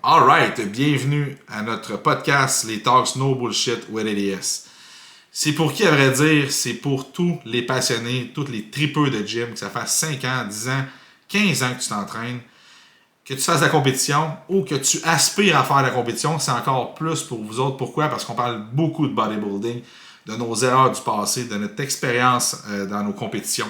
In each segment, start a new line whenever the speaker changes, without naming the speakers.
Alright, bienvenue à notre podcast Les Talks No Bullshit with ADS. C'est pour qui, à vrai dire, c'est pour tous les passionnés, tous les tripeux de gym, que ça fasse 5 ans, 10 ans, 15 ans que tu t'entraînes, que tu fasses la compétition ou que tu aspires à faire la compétition, c'est encore plus pour vous autres. Pourquoi? Parce qu'on parle beaucoup de bodybuilding, de nos erreurs du passé, de notre expérience dans nos compétitions.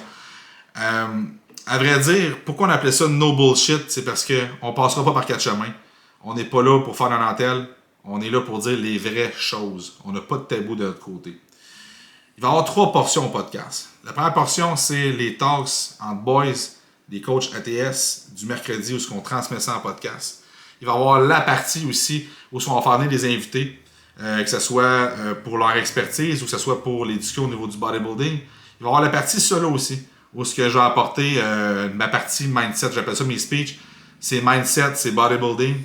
Euh, à vrai dire, pourquoi on appelait ça no bullshit? C'est parce qu'on passera pas par quatre chemins. On n'est pas là pour faire la dentelle. On est là pour dire les vraies choses. On n'a pas de tabou de notre côté. Il va y avoir trois portions au podcast. La première portion, c'est les talks entre boys, les coachs ATS du mercredi où on transmet ça en podcast. Il va y avoir la partie aussi où on va faire venir des invités, que ce soit pour leur expertise ou que ce soit pour les discussions au niveau du bodybuilding. Il va y avoir la partie solo aussi, où ce que je vais apporter ma partie mindset, j'appelle ça mes speeches, c'est mindset, c'est bodybuilding.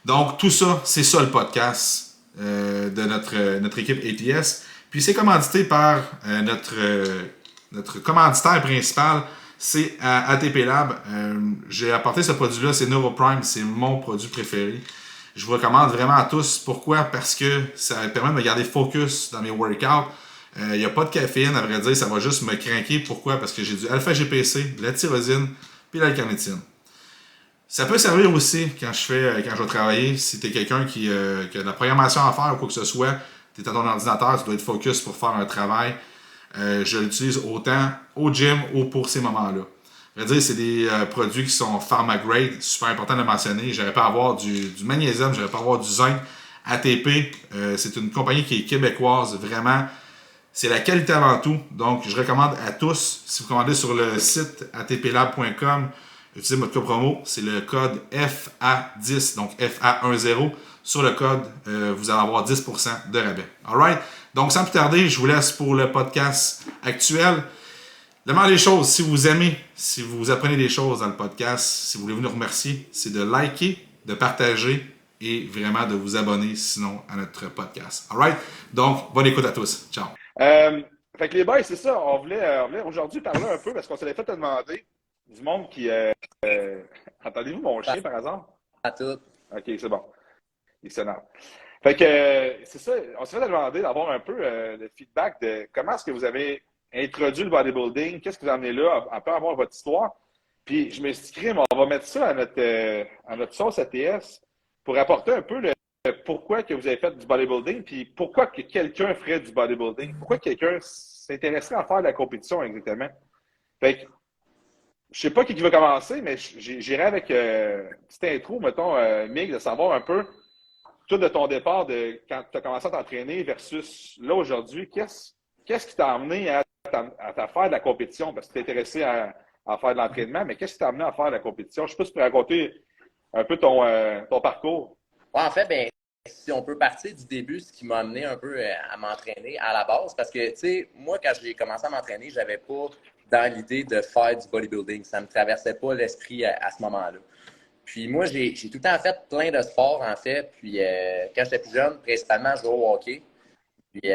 Donc tout ça, c'est ça le podcast de notre équipe ATS. Puis c'est commandité par notre commanditaire principal, c'est ATP Lab. J'ai apporté ce produit-là, c'est NeuroPrime, c'est mon produit préféré. Je vous recommande vraiment à tous. Pourquoi? Parce que ça permet de me garder focus dans mes workouts. Il n'y a pas de caféine, à vrai dire, ça va juste me craquer. Pourquoi? Parce que j'ai du alpha-GPC, de la tyrosine, puis de la carnitine. Ça peut servir aussi quand je vais travailler. Si tu es quelqu'un qui a de la programmation à faire ou quoi que ce soit, tu es à ton ordinateur, tu dois être focus pour faire un travail. Je l'utilise autant au gym ou pour ces moments-là. Je veux dire, c'est des produits qui sont pharma grade, super important de le mentionner. J'aurais pas à avoir du magnésium, j'aurais pas à avoir du zinc. ATP, c'est une compagnie qui est québécoise, vraiment. C'est la qualité avant tout. Donc, je recommande à tous, si vous commandez sur le site atplab.com, utilisez votre code promo, c'est le code FA10, donc FA10. Sur le code, vous allez avoir 10% de rabais. Alright? Donc, sans plus tarder, je vous laisse pour le podcast actuel. La meilleure des choses, si vous aimez, si vous apprenez des choses dans le podcast, si vous voulez nous remercier, c'est de liker, de partager et vraiment de vous abonner sinon à notre podcast. Alright? Donc, bonne écoute à tous. Ciao.
Euh, fait que les boys, c'est ça. On voulait aujourd'hui parler un peu parce qu'on s'était fait demander du monde qui. Entendez-vous mon chien par exemple?
À tout.
Ok, c'est bon. Il s'énerve. Fait que c'est ça. On s'est fait demander d'avoir un peu le feedback de comment est-ce que vous avez introduit le bodybuilding, qu'est-ce que vous en amenez là, un peu avoir votre histoire. Puis je me suis dit, crime, on va mettre ça à notre sauce ATS pour apporter un peu le pourquoi que vous avez fait du bodybuilding, puis pourquoi que quelqu'un ferait du bodybuilding, pourquoi quelqu'un s'intéresserait à faire de la compétition exactement. Fait que, je sais pas qui va commencer, mais j'irai avec une petite intro, mettons, Mig, de savoir un peu, tout de ton départ, de quand tu as commencé à t'entraîner versus là aujourd'hui, qu'est-ce qui t'a amené à faire de la compétition? Parce que tu t'es intéressé à faire de l'entraînement, mais qu'est-ce qui t'a amené à faire de la compétition? Je sais pas si tu peux raconter un peu ton parcours.
Ouais, en fait, ben, si on peut partir du début, ce qui m'a amené un peu à m'entraîner à la base, parce que, tu sais, moi, quand j'ai commencé à m'entraîner, j'avais pas dans l'idée de faire du bodybuilding. Ça me traversait pas l'esprit à ce moment-là. Puis moi, j'ai tout le temps fait plein de sports, en fait. Puis quand j'étais plus jeune, principalement, je jouais au hockey. Puis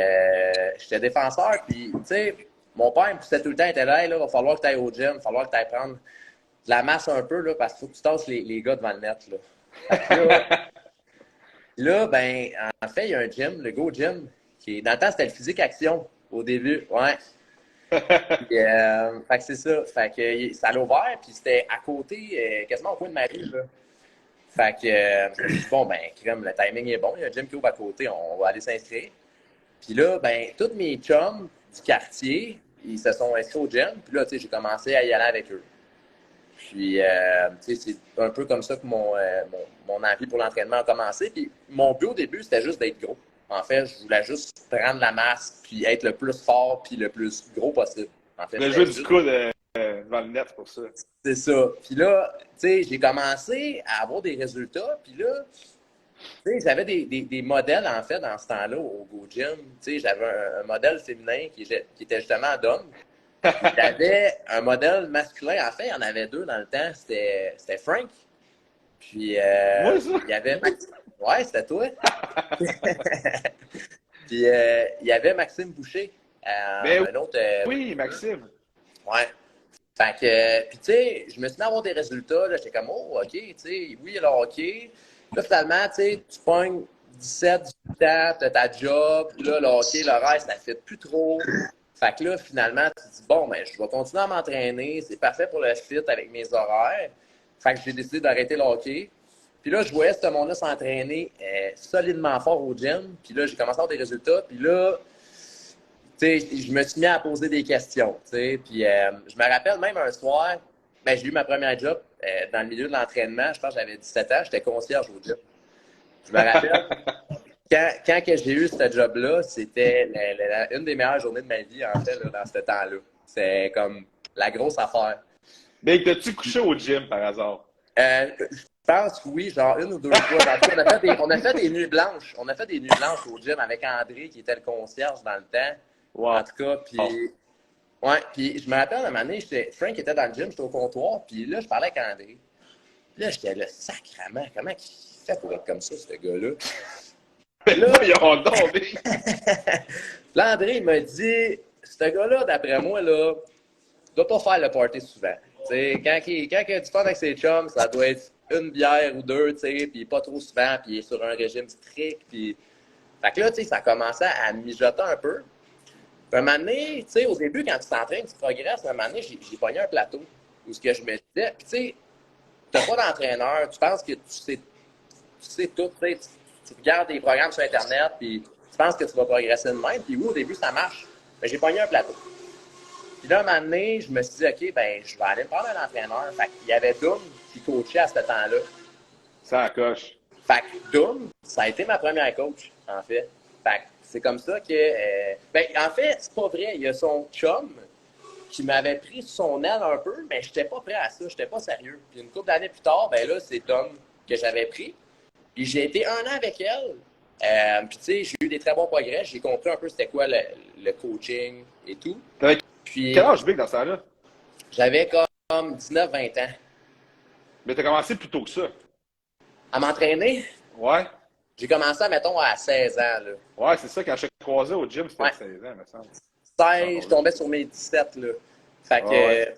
j'étais défenseur. Puis, tu sais, mon père me poussait tout le temps, il était là, il va falloir que tu ailles au gym, il va falloir que tu ailles prendre de la masse un peu, là, parce qu'il faut que tu tasses les gars devant le net, là. Fait que là, ben, en fait, il y a un gym, le Go Gym, qui est, dans le temps, c'était le physique action au début, ouais. Puis, fait que c'est ça. Fait que ça l'a ouvert, puis c'était à côté, quasiment au coin de ma rue, là. Fait que je me suis dit, bon, ben, crème, le timing est bon, il y a un gym qui ouvre à côté, on va aller s'inscrire. Puis là, ben, tous mes chums du quartier, ils se sont inscrits au gym, puis là, tu sais, j'ai commencé à y aller avec eux. Puis, tu sais, c'est un peu comme ça que mon envie pour l'entraînement a commencé. Puis, mon but au début, c'était juste d'être gros. En fait, je voulais juste prendre la masse, puis être le plus fort, puis le plus gros possible. En fait,
Le
c'était
jeu du
juste...
coude devant le net, c'est pour ça.
C'est ça. Puis là, tu sais, j'ai commencé à avoir des résultats. Puis là, tu sais, j'avais des modèles, en fait, dans ce temps-là, au Go Gym. Tu sais, j'avais un modèle féminin qui était justement d'homme. Puis j'avais un modèle masculin. En fait, il y en avait deux dans le temps. C'était Frank. Puis
Moi, ça?
il y avait Maxime. Ouais, c'était toi. Puis il y avait Maxime Boucher.
Ben
Un autre.
oui, Maxime.
Ouais. Fait que, puis tu sais, je me suis mis à avoir des résultats. Là, j'étais comme, oh, OK, tu sais, oui, le hockey. Là, finalement, tu sais, tu pognes 17, 18 ans, t'as ta job, là, le hockey, le reste, ça ne fait plus trop. Fait que là, finalement, tu te dis, bon, ben, je vais continuer à m'entraîner, c'est parfait pour le fit avec mes horaires. Fait que j'ai décidé d'arrêter le hockey. Puis là, je voyais ce monde-là s'entraîner solidement fort au gym. Puis là, j'ai commencé à avoir des résultats. Puis là, tu sais, je me suis mis à poser des questions, tu sais. Puis je me rappelle même un soir, ben, j'ai eu ma première job dans le milieu de l'entraînement. Je pense que j'avais 17 ans, j'étais concierge au gym. Je me rappelle, quand que j'ai eu ce job-là, c'était une des meilleures journées de ma vie, en fait, là, dans ce temps-là. C'est comme la grosse affaire.
Mais t'as-tu couché au gym par hasard?
Je pense que oui, genre une ou deux fois. On a fait des nuits blanches. On a fait des nuits blanches au gym avec André, qui était le concierge dans le temps.
Wow.
En tout cas, puis... Ouais, puis je me rappelle, à un moment donné, Frank était dans le gym, j'étais au comptoir, puis là, je parlais avec André. Puis là, j'étais là, sacrément, comment il fait pour être comme ça, ce gars-là?
Là, ils ont tombé.
Là, André, il m'a dit, ce gars-là, d'après moi, là, doit pas faire le party souvent. T'sais, quand il a du fun avec ses chums, ça doit être une bière ou deux, puis pas trop souvent, puis il est sur un régime strict. Puis... Fait que là, ça commençait à mijoter un peu. Puis un moment donné, au début, quand tu t'entraînes, tu progresses, un moment donné, j'ai pogné un plateau où ce que je me disais, puis tu sais, t'as pas d'entraîneur, tu penses que tu sais tout, tu regardes des programmes sur Internet, puis tu penses que tu vas progresser de même, puis oui, au début, ça marche. Mais j'ai pogné un plateau. Puis là, un moment donné, je me suis dit, OK, ben, je vais aller me prendre un entraîneur. Fait qu'il y avait Doom qui coachait à ce temps-là.
Ça coche.
Fait que Doom, ça a été ma première coach, en fait. Fait que c'est comme ça que... ben, en fait, c'est pas vrai. Il y a son chum qui m'avait pris sous son aile un peu, mais j'étais pas prêt à ça. J'étais pas sérieux. Puis une couple d'années plus tard, ben là, c'est Dom que j'avais pris. Puis j'ai été 1 an avec elle. Puis tu sais, j'ai eu des très bons progrès. J'ai compris un peu c'était quoi le coaching et tout. Puis,
quel âge, Big, dans ça là?
J'avais comme 19-20 ans.
Mais t'as commencé plus tôt que ça.
À m'entraîner?
Ouais.
J'ai commencé, mettons, à 16 ans. Là.
Ouais, c'est ça. Quand je te croisais au gym, c'était
Ouais.
à 16 ans, me semble.
16, je tombais sur mes 17. Là. Fait que...
Ouais.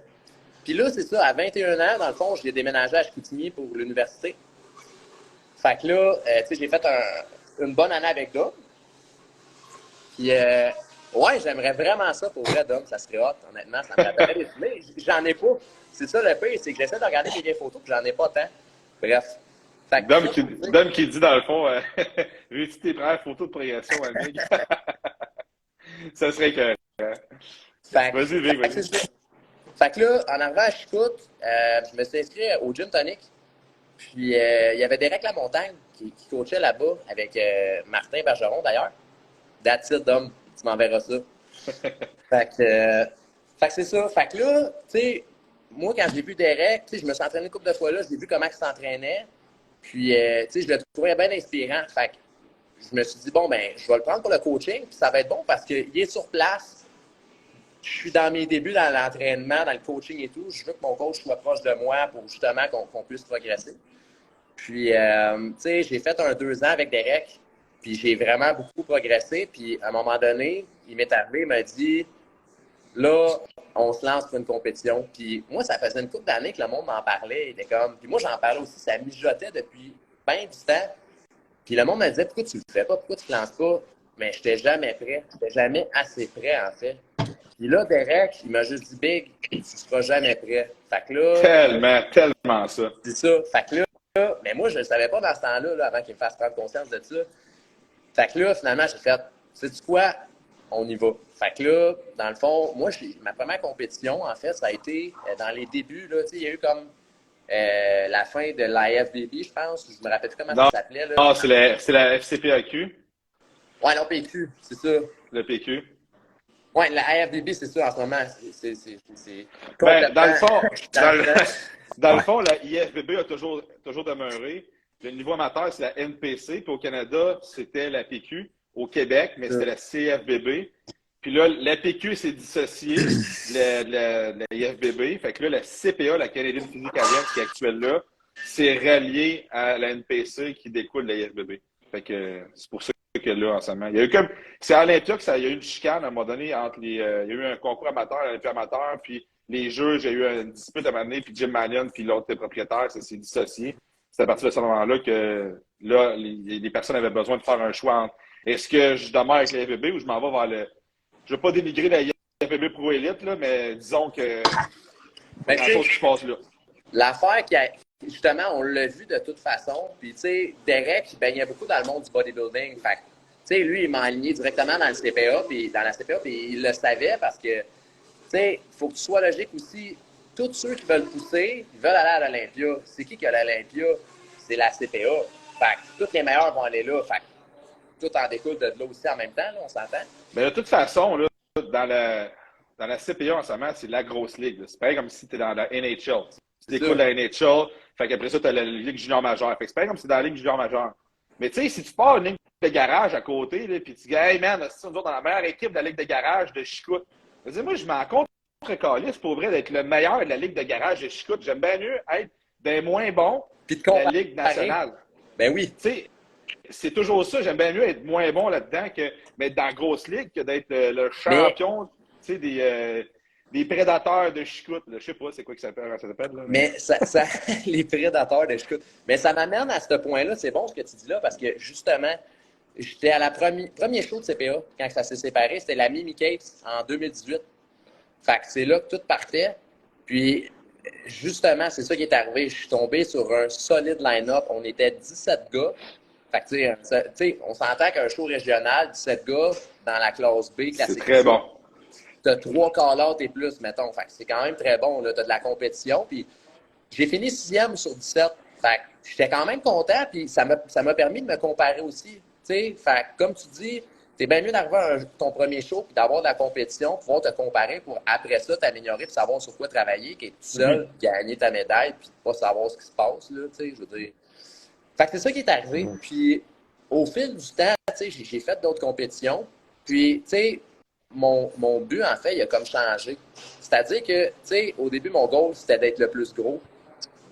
Puis là, c'est ça, à 21 ans, dans le fond, j'ai déménagé à Chicoutimi pour l'université. Fait que là, tu sais, j'ai fait une bonne année avec Dom. Puis, ouais, j'aimerais vraiment ça pour vrai, Dom. Ça serait hot, honnêtement. Ça me rappellerait. Mais j'en ai pas. C'est ça le pire, c'est que j'essaie de regarder mes vieilles photos, puis j'en ai pas tant. Bref. Fait que
Dom qui dit, dans le fond, veux-tu tes premières photos de progression, amigue? Ça serait que. Vas-y, Vic, vas-y.
Fait que là, en arrivant à Chicoute, je me suis inscrit au Gym Tonic. Puis, il y avait Derek Lamontagne qui coachait là-bas avec Martin Bergeron, d'ailleurs. That's it, Dom. Tu m'enverras ça. Fait que c'est ça. Fait que là, tu sais, moi, quand j'ai vu Derek, tu sais, je me suis entraîné une couple de fois là, j'ai vu comment il s'entraînait. Puis, tu sais, je le trouvais bien inspirant. Fait que je me suis dit, bon, ben, je vais le prendre pour le coaching, puis ça va être bon parce qu'il est sur place. Je suis dans mes débuts dans l'entraînement, dans le coaching et tout. Je veux que mon coach soit proche de moi pour justement qu'on puisse progresser. Puis, tu sais, j'ai fait 2 ans avec Derek. Puis j'ai vraiment beaucoup progressé. Puis à un moment donné, il m'est arrivé, il m'a dit, là, on se lance pour une compétition. Puis moi, ça faisait une couple d'années que le monde m'en parlait. Il était comme... Puis moi, j'en parlais aussi, ça mijotait depuis bien du temps. Puis le monde me disait, pourquoi tu le fais pas? Pourquoi tu te lances pas? Mais j'étais jamais prêt. J'étais jamais assez prêt, en fait. Puis là, Derek, il m'a juste dit, Big, tu seras jamais prêt. Fait que là...
Tellement ça.
C'est ça. Fait que là, mais moi, je ne le savais pas dans ce temps-là, là, avant qu'il me fasse prendre conscience de ça. Fait que là, finalement, j'ai fait, sais-tu quoi? On y va. Fait que là, dans le fond, moi, ma première compétition, en fait, ça a été dans les débuts, là, tu sais, il y a eu comme la fin de l'IFBB, je pense. Je me rappelle plus comment ça s'appelait, là.
Non, c'est la FCPAQ.
Ouais, non, PQ, c'est ça.
Le PQ.
Ouais, la IFBB, c'est ça, en ce moment. C'est
Ben, dans le fond, la IFBB a toujours demeuré. Le niveau amateur, c'est la NPC. Puis au Canada, c'était la PQ. Au Québec, mais c'était la CFBB. Puis là, la PQ s'est dissociée de la IFBB. Fait que là, la CPA, la Canadian Physique Alliance, qui est actuelle là, s'est ralliée à la NPC qui découle de la IFBB. Fait que c'est pour ça que là, en ce moment. Il y a eu comme. C'est à l'Olympia qu'il y a eu une chicane à un moment donné entre les. Il y a eu un concours amateur, l'Olympia amateur, puis les jeux, j'ai eu une dispute à un moment donné, puis Jim Mannion, puis l'autre propriétaire, ça s'est dissocié. c'est à partir de ce moment-là que là, les personnes avaient besoin de faire un choix entre est-ce que je demeure avec la FBB ou je m'en vais vers le. Je ne veux pas dénigrer la FBB Pro Elite, là, mais disons que pas grand-chose qui se passe là.
L'affaire qui a. Justement, on l'a vu de toute façon. Puis, tu sais, Derek, il baignait beaucoup dans le monde du bodybuilding. Fait tu sais, lui, il m'a aligné directement dans le CPA, puis dans la CPA, puis il le savait parce que, tu sais, il faut que tu sois logique aussi. Tous ceux qui veulent pousser, ils veulent aller à l'Olympia. C'est qui a l'Olympia? C'est la CPA. Fait que tous les meilleurs vont aller là. Fait que tout en découle de là aussi en même temps, là, on s'entend?
Mais de toute façon, là, dans la CPA en ce moment, c'est la grosse ligue. C'est pareil comme si tu es dans la NHL. Tu découles la NHL, fait qu'après ça, tu as la Ligue junior majeure. Fait que c'est pareil comme si tu es dans la Ligue junior majeure. Mais tu sais, si tu pars une ligue de garage à côté, là, puis tu dis, hey man, c'est nous autres dans la meilleure équipe de la Ligue de garage de Chicoute. Moi, je m'en compte contre-calisse pour vrai d'être le meilleur de la Ligue de garage de Chicoute. J'aime bien mieux être des moins bons de la Ligue nationale.
Ben oui.
Tu sais, c'est toujours ça. J'aime bien mieux être moins bon là-dedans que d'être dans la grosse ligue que d'être le champion des prédateurs de Chicoute. Je sais pas c'est quoi que ça s'appelle. Là,
mais les prédateurs de Chicoute. Mais ça m'amène à ce point-là. C'est bon ce que tu dis là parce que justement, j'étais à la premier show de CPA quand ça s'est séparé. C'était la Mimi Capes en 2018. Fait que c'est là que tout partait. Puis, justement, c'est ça qui est arrivé. Je suis tombé sur un solide line-up. On était 17 gars. Fait que, tu sais, on s'entend qu'un show régional, 17 gars dans la classe B, classique.
C'est très bon.
Tu as 3 call-outs et plus, mettons. Fait que c'est quand même très bon. Tu as de la compétition. Puis, j'ai fini 6e sur 17. Fait que j'étais quand même content. Puis, ça m'a permis de me comparer aussi. Tu sais, fait que, comme tu dis, c'est bien mieux d'arriver à ton premier show puis d'avoir de la compétition, pouvoir te comparer pour après ça t'améliorer puis savoir sur quoi travailler, qu'être tout seul, gagner ta médaille puis pas savoir ce qui se passe, là, tu sais, je veux dire. Fait que c'est ça qui est arrivé. Puis au fil du temps, tu sais, j'ai fait d'autres compétitions. Puis, tu sais, mon but, en fait, il a comme changé. C'est-à-dire que, tu sais, au début, mon goal, c'était d'être le plus gros,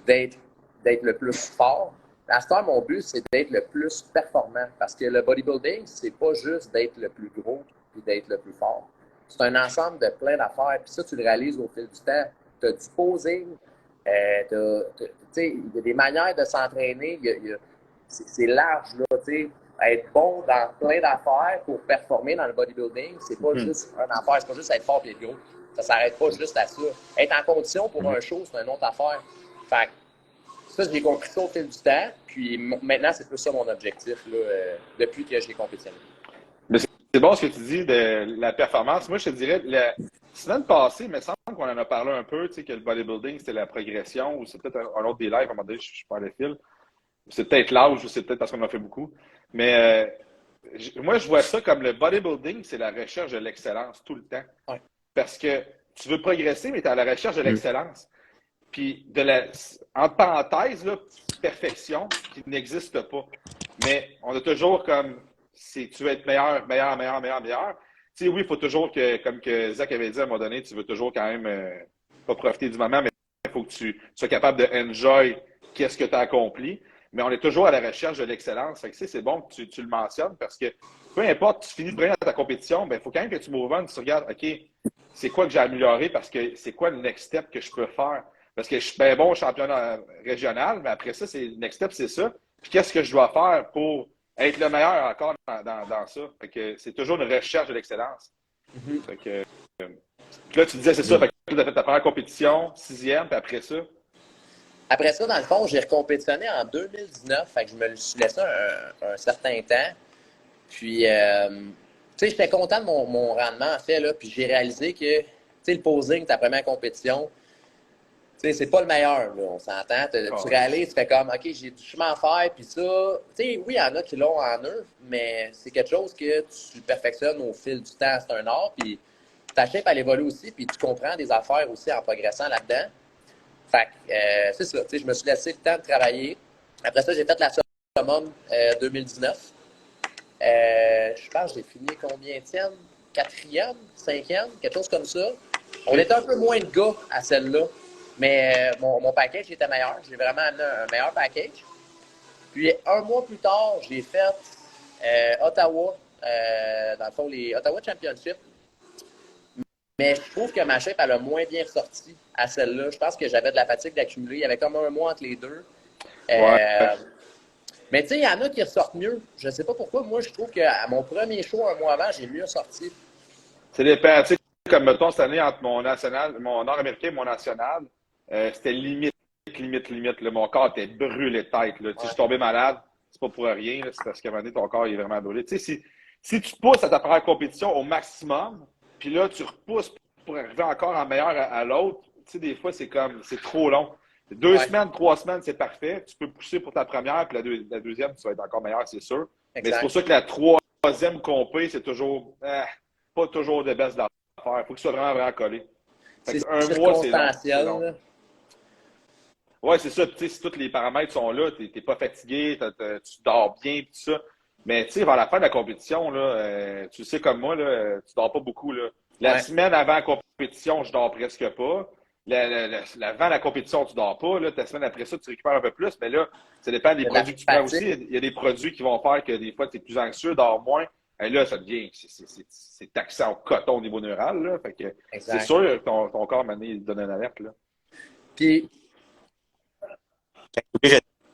d'être le plus fort. À ce temps, mon but, c'est d'être le plus performant. Parce que le bodybuilding, c'est pas juste d'être le plus gros et d'être le plus fort. C'est un ensemble de plein d'affaires. Puis ça, tu le réalises au fil du temps. Tu as du posing, tu sais, il y a des manières de s'entraîner. C'est large, là, tu sais. Être bon dans plein d'affaires pour performer dans le bodybuilding, c'est pas juste une affaire, c'est pas juste être fort et être gros. Ça s'arrête pas juste à ça. Être en condition pour un show, c'est une autre affaire. Fait que, ça, j'ai compris ça au fil du temps. Puis maintenant, c'est plus ça mon objectif là, depuis que j'ai compétitionné.
Mais c'est bon ce que tu dis de la performance. Moi, je te dirais, la semaine passée, il me semble qu'on en a parlé un peu, tu sais, que le bodybuilding, c'était la progression, ou c'est peut-être un autre des lives, à un moment donné, je perds le fil. C'est peut-être l'âge, ou c'est peut-être parce qu'on en a fait beaucoup. Mais moi, je vois ça comme le bodybuilding, c'est la recherche de l'excellence tout le temps.
Ouais.
Parce que tu veux progresser, mais tu es à la recherche de l'excellence. Puis, entre parenthèses, là, perfection qui n'existe pas. Mais on a toujours comme, si tu veux être meilleur. Tu sais, oui, il faut toujours que, comme que Zach avait dit à un moment donné, tu veux toujours quand même pas profiter du moment, mais il faut que tu sois capable de enjoy qu'est-ce que tu as accompli. Mais on est toujours à la recherche de l'excellence. Fait que, c'est bon que tu le mentionnes parce que peu importe, tu finis de briller dans ta compétition, ben il faut quand même que tu move on, tu regardes, OK, c'est quoi que j'ai amélioré parce que c'est quoi le next step que je peux faire? Parce que je suis bien bon au championnat régional, mais après ça, le next step, c'est ça. Puis qu'est-ce que je dois faire pour être le meilleur encore dans ça? Fait que c'est toujours une recherche de l'excellence. Fait que, là, tu disais, c'est ça. Fait que tu as fait ta première compétition, 6e, puis après ça?
Après ça, dans le fond, j'ai recompétitionné en 2019. Fait que je me suis laissé un certain temps. Puis, tu sais, j'étais content de mon rendement, en fait, là. Puis j'ai réalisé que, tu sais, le posing, ta première compétition, tu sais, c'est pas le meilleur, là, on s'entend. Tu réalises, tu fais comme, OK, j'ai du chemin à faire, puis ça. Tu sais, oui, il y en a qui l'ont en eux, mais c'est quelque chose que tu perfectionnes au fil du temps. C'est un art, puis ta shape, elle évolue aussi, puis tu comprends des affaires aussi en progressant là-dedans. Fait que, c'est ça, tu sais, je me suis laissé le temps de travailler. Après ça, j'ai fait la summum 2019. Je pense que j'ai fini combienième? 4e, 5e, quelque chose comme ça. On était un peu moins de gars à celle-là. Mais mon package était meilleur. J'ai vraiment amené un meilleur package. Puis, un mois plus tard, j'ai fait Ottawa, dans le fond, les Ottawa Championship. Mais je trouve que ma shape, elle a moins bien ressorti à celle-là. Je pense que j'avais de la fatigue d'accumuler. Il y avait comme un mois entre les deux.
Ouais.
Mais tu sais, il y en a qui ressortent mieux. Je sais pas pourquoi. Moi, je trouve qu'à mon premier show, un mois avant, j'ai mieux sorti.
C'est dépend. Tu sais, comme mettons cette année entre mon nord-américain et mon national, c'était limite. Là. Mon corps était brûlé de tête. Là. Tu sais, je suis tombé malade. C'est pas pour rien. Là. C'est parce qu'à un moment donné, ton corps il est vraiment brûlé. Tu sais, si tu pousses à ta première compétition au maximum, puis là, tu repousses pour arriver encore en meilleur à l'autre, tu sais, des fois, c'est trop long. 2 semaines, 3 semaines, c'est parfait. Tu peux pousser pour ta première, puis la deuxième, tu vas être encore meilleur, c'est sûr. Mais c'est pour ça que la troisième compé, c'est toujours pas toujours de best d'affaires. Il faut que ce soit vraiment collé.
C'est
un mois, c'est long.
circonstanciel.
Ouais, c'est ça. Tu sais, si tous les paramètres sont là, t'es pas fatigué, tu dors bien, tout ça. Mais tu sais, vers la fin de la compétition, là, tu sais comme moi, là, tu dors pas beaucoup. Là. La semaine avant la compétition, je dors presque pas. Avant la compétition, tu dors pas. Là, ta semaine après ça, tu récupères un peu plus. Mais là, ça dépend des produits que tu prends aussi. Il y a des produits qui vont faire que des fois, tu es plus anxieux, dors moins. Et là, ça devient, c'est taxant au coton au niveau neural. Là. Fait que c'est sûr que ton corps, maintenant, il te donne une alerte. Là.
Puis.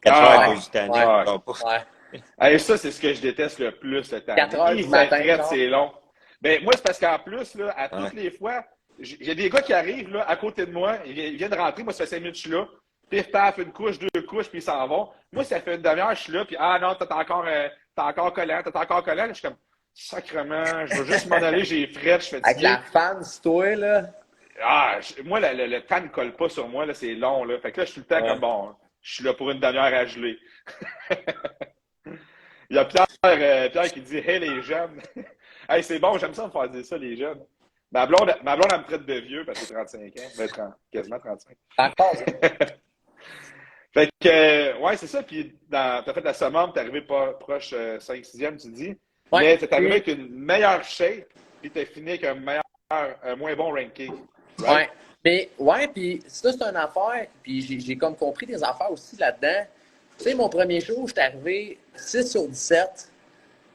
4 heures à cause du tanning.
Hey, ça, c'est ce que je déteste le plus, le tanning.
4 heures du matin,
c'est long. Ben, moi, c'est parce qu'en plus, là, à toutes les fois, il y a des gars qui arrivent là, à côté de moi, ils viennent rentrer, moi, ça fait 5 minutes, je suis là. Pif, paf, une couche, 2 couches, puis ils s'en vont. Moi, ça fait une demi-heure, je suis là, puis ah non, t'es encore collant. Je suis comme, sacrement, je veux juste m'en aller, j'ai fret, je fais
avec la fan, c'est toi, là.
Ah, moi, le temps ne colle pas sur moi, là, c'est long, là. Fait que là, je suis tout le temps comme, bon, je suis là pour une demi-heure à geler. Il y a Pierre qui dit « Hey, les jeunes! » Hey, c'est bon, j'aime ça me faire dire ça, les jeunes. Ma blonde, elle me traite de vieux parce que j'ai 35 ans. Quasiment 35. Fait que, ouais, c'est ça. Puis, t'as fait de la summum, t'es arrivé proche 5-6e, tu dis. Ouais, mais t'es arrivé avec une meilleure shape, puis t'as fini avec un moins bon ranking. Right?
Ouais. Mais, ouais, puis ça, c'est une affaire. Puis, j'ai comme compris des affaires aussi là-dedans. Tu sais, mon premier show, j'étais arrivé 6 sur 17.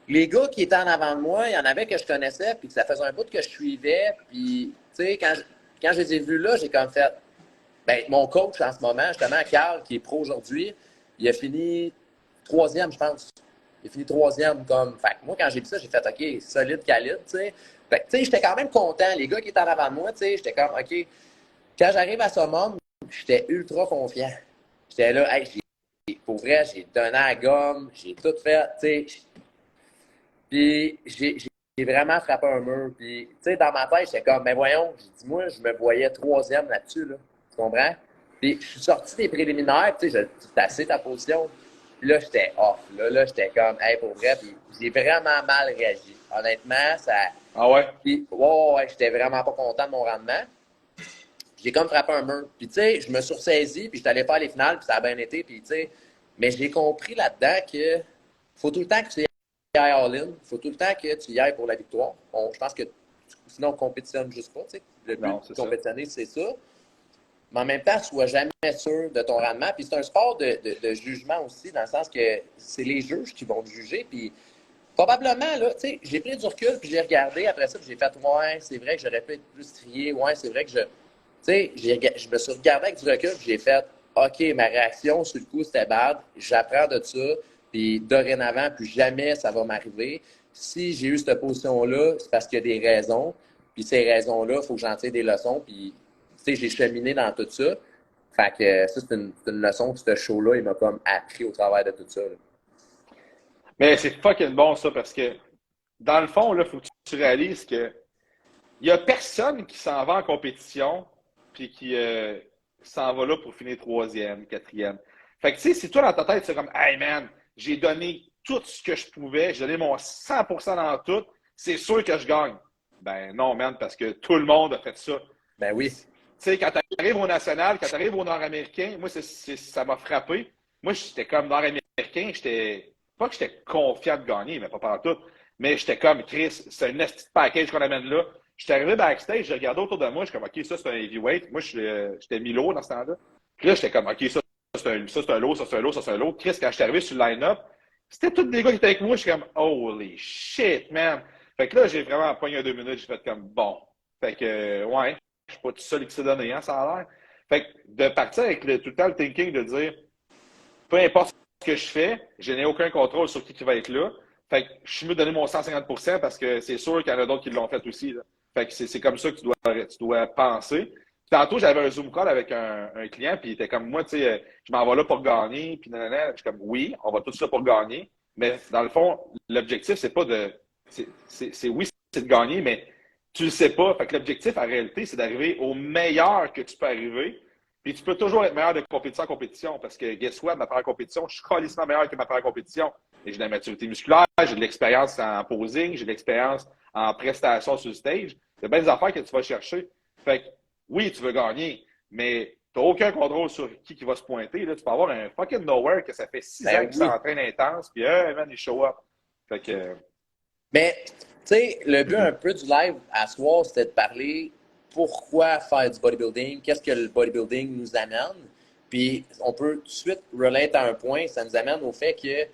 Les gars qui étaient en avant de moi, il y en avait que je connaissais, puis que ça faisait un bout que je suivais. Puis, tu sais, quand je les ai vus là, j'ai comme fait... Ben, mon coach en ce moment, justement, Carl, qui est pro aujourd'hui, il a fini 3e, je pense. Il a fini 3e comme... Fait que moi, quand j'ai vu ça, j'ai fait OK, solide, calibre, tu sais. Fait que, tu sais, j'étais quand même content. Les gars qui étaient en avant de moi, tu sais, j'étais comme OK. Quand j'arrive à Summum, j'étais ultra confiant. J'étais là, hey, pour vrai, j'ai donné à la gomme, j'ai tout fait, tu sais. Puis j'ai vraiment frappé un mur. Puis, tu sais, dans ma tête, j'étais comme, ben voyons, j'ai dit, moi, je me voyais 3e là-dessus, là. Tu comprends? Puis, je suis sorti des préliminaires, tu sais, tu tassé ta position. Puis là, j'étais off. Là, j'étais comme, hey, pour vrai. Puis, j'ai vraiment mal réagi. Honnêtement, ça.
Ah ouais?
Puis, ouais, j'étais vraiment pas content de mon rendement. J'ai comme frappé un mur. Puis, tu sais, je me suis ressaisi, puis j'étais allé faire les finales, puis ça a bien été. Puis, tu sais, mais j'ai compris là-dedans que faut tout le temps que tu y ailles all-in. Faut tout le temps que tu y ailles pour la victoire. Je pense que sinon, on compétitionne juste pas, tu sais. Le but de compétitionner, c'est ça. Mais en même temps, sois jamais sûr de ton rendement. Puis c'est un sport de jugement aussi, dans le sens que c'est les juges qui vont te juger. Puis probablement, là, tu sais, j'ai pris du recul, puis j'ai regardé après ça, puis j'ai fait, ouais, c'est vrai que j'aurais pu être plus trié. Ouais, c'est vrai que tu sais, je me suis regardé avec du recul, puis j'ai fait, OK, ma réaction sur le coup, c'était bad. J'apprends de ça. Puis dorénavant, plus jamais ça va m'arriver. Si j'ai eu cette position-là, c'est parce qu'il y a des raisons. Puis ces raisons-là, il faut que j'en tire des leçons. Puis, tu sais, j'ai cheminé dans tout ça. Fait que ça, c'est une leçon que ce show-là, il m'a comme appris au travers de tout ça. Là.
Mais c'est fucking bon, ça, parce que dans le fond, il faut que tu réalises que il n'y a personne qui s'en va en compétition puis qui s'en va là pour finir 3e, 4e. Fait que, tu sais, si toi, dans ta tête, c'est comme, hey man, j'ai donné tout ce que je pouvais, j'ai donné mon 100% dans tout, c'est sûr que je gagne. Ben non, man, parce que tout le monde a fait ça.
Ben oui.
Tu sais, quand tu arrives au national, quand tu arrives au nord-américain, moi, ça m'a frappé. Moi, j'étais comme nord-américain, pas que j'étais confiant de gagner, mais pas partout, mais j'étais comme, Chris, c'est un petit package qu'on amène là. J'étais arrivé backstage, j'ai regardé autour de moi, je suis comme, OK, ça, c'est un heavyweight. Moi, j'étais Milo dans ce temps-là. Puis là, j'étais comme, OK, ça, c'est un lot, ça, c'est un lot, ça, c'est un lot. Chris, quand je suis arrivé sur le line-up, c'était tous des gars qui étaient avec moi. Je suis comme, holy shit, man. Fait que là, j'ai vraiment pogné un 2 minutes. J'ai fait comme, bon. Fait que, ouais, je suis pas tout seul qui s'est donné, hein, ça a l'air. Fait que de partir avec tout le temps le thinking de dire, peu importe ce que je fais, je n'ai aucun contrôle sur qui va être là. Fait que je suis mieux de donner mon 150% parce que c'est sûr qu'il y en a d'autres qui l'ont fait aussi. Là. Fait que c'est comme ça que tu dois penser. Tantôt, j'avais un Zoom call avec un client, puis il était comme moi, tu sais, je m'en vais là pour gagner, puis nanana. Je suis comme oui, on va tout ça pour gagner. Mais dans le fond, l'objectif, c'est pas de. Oui, c'est de gagner, mais tu le sais pas. Fait que l'objectif, en réalité, c'est d'arriver au meilleur que tu peux arriver. Puis tu peux toujours être meilleur de compétition en compétition. Parce que, guess what, ma première compétition, je suis calissement meilleur que ma première compétition. Et j'ai de la maturité musculaire, j'ai de l'expérience en posing, j'ai de l'expérience en prestation sur le stage. Il y a bien des affaires que tu vas chercher. Fait que, oui, tu veux gagner, mais tu n'as aucun contrôle sur qui va se pointer. Là, tu peux avoir un fucking nowhere que ça fait 6 ans qu'il s'entraîne intense, puis man, il show up. Fait que.
Mais, tu sais, le but un peu du live à soir, c'était de parler pourquoi faire du bodybuilding, qu'est-ce que le bodybuilding nous amène. Puis, on peut tout de suite relater à un point, ça nous amène au fait que, tu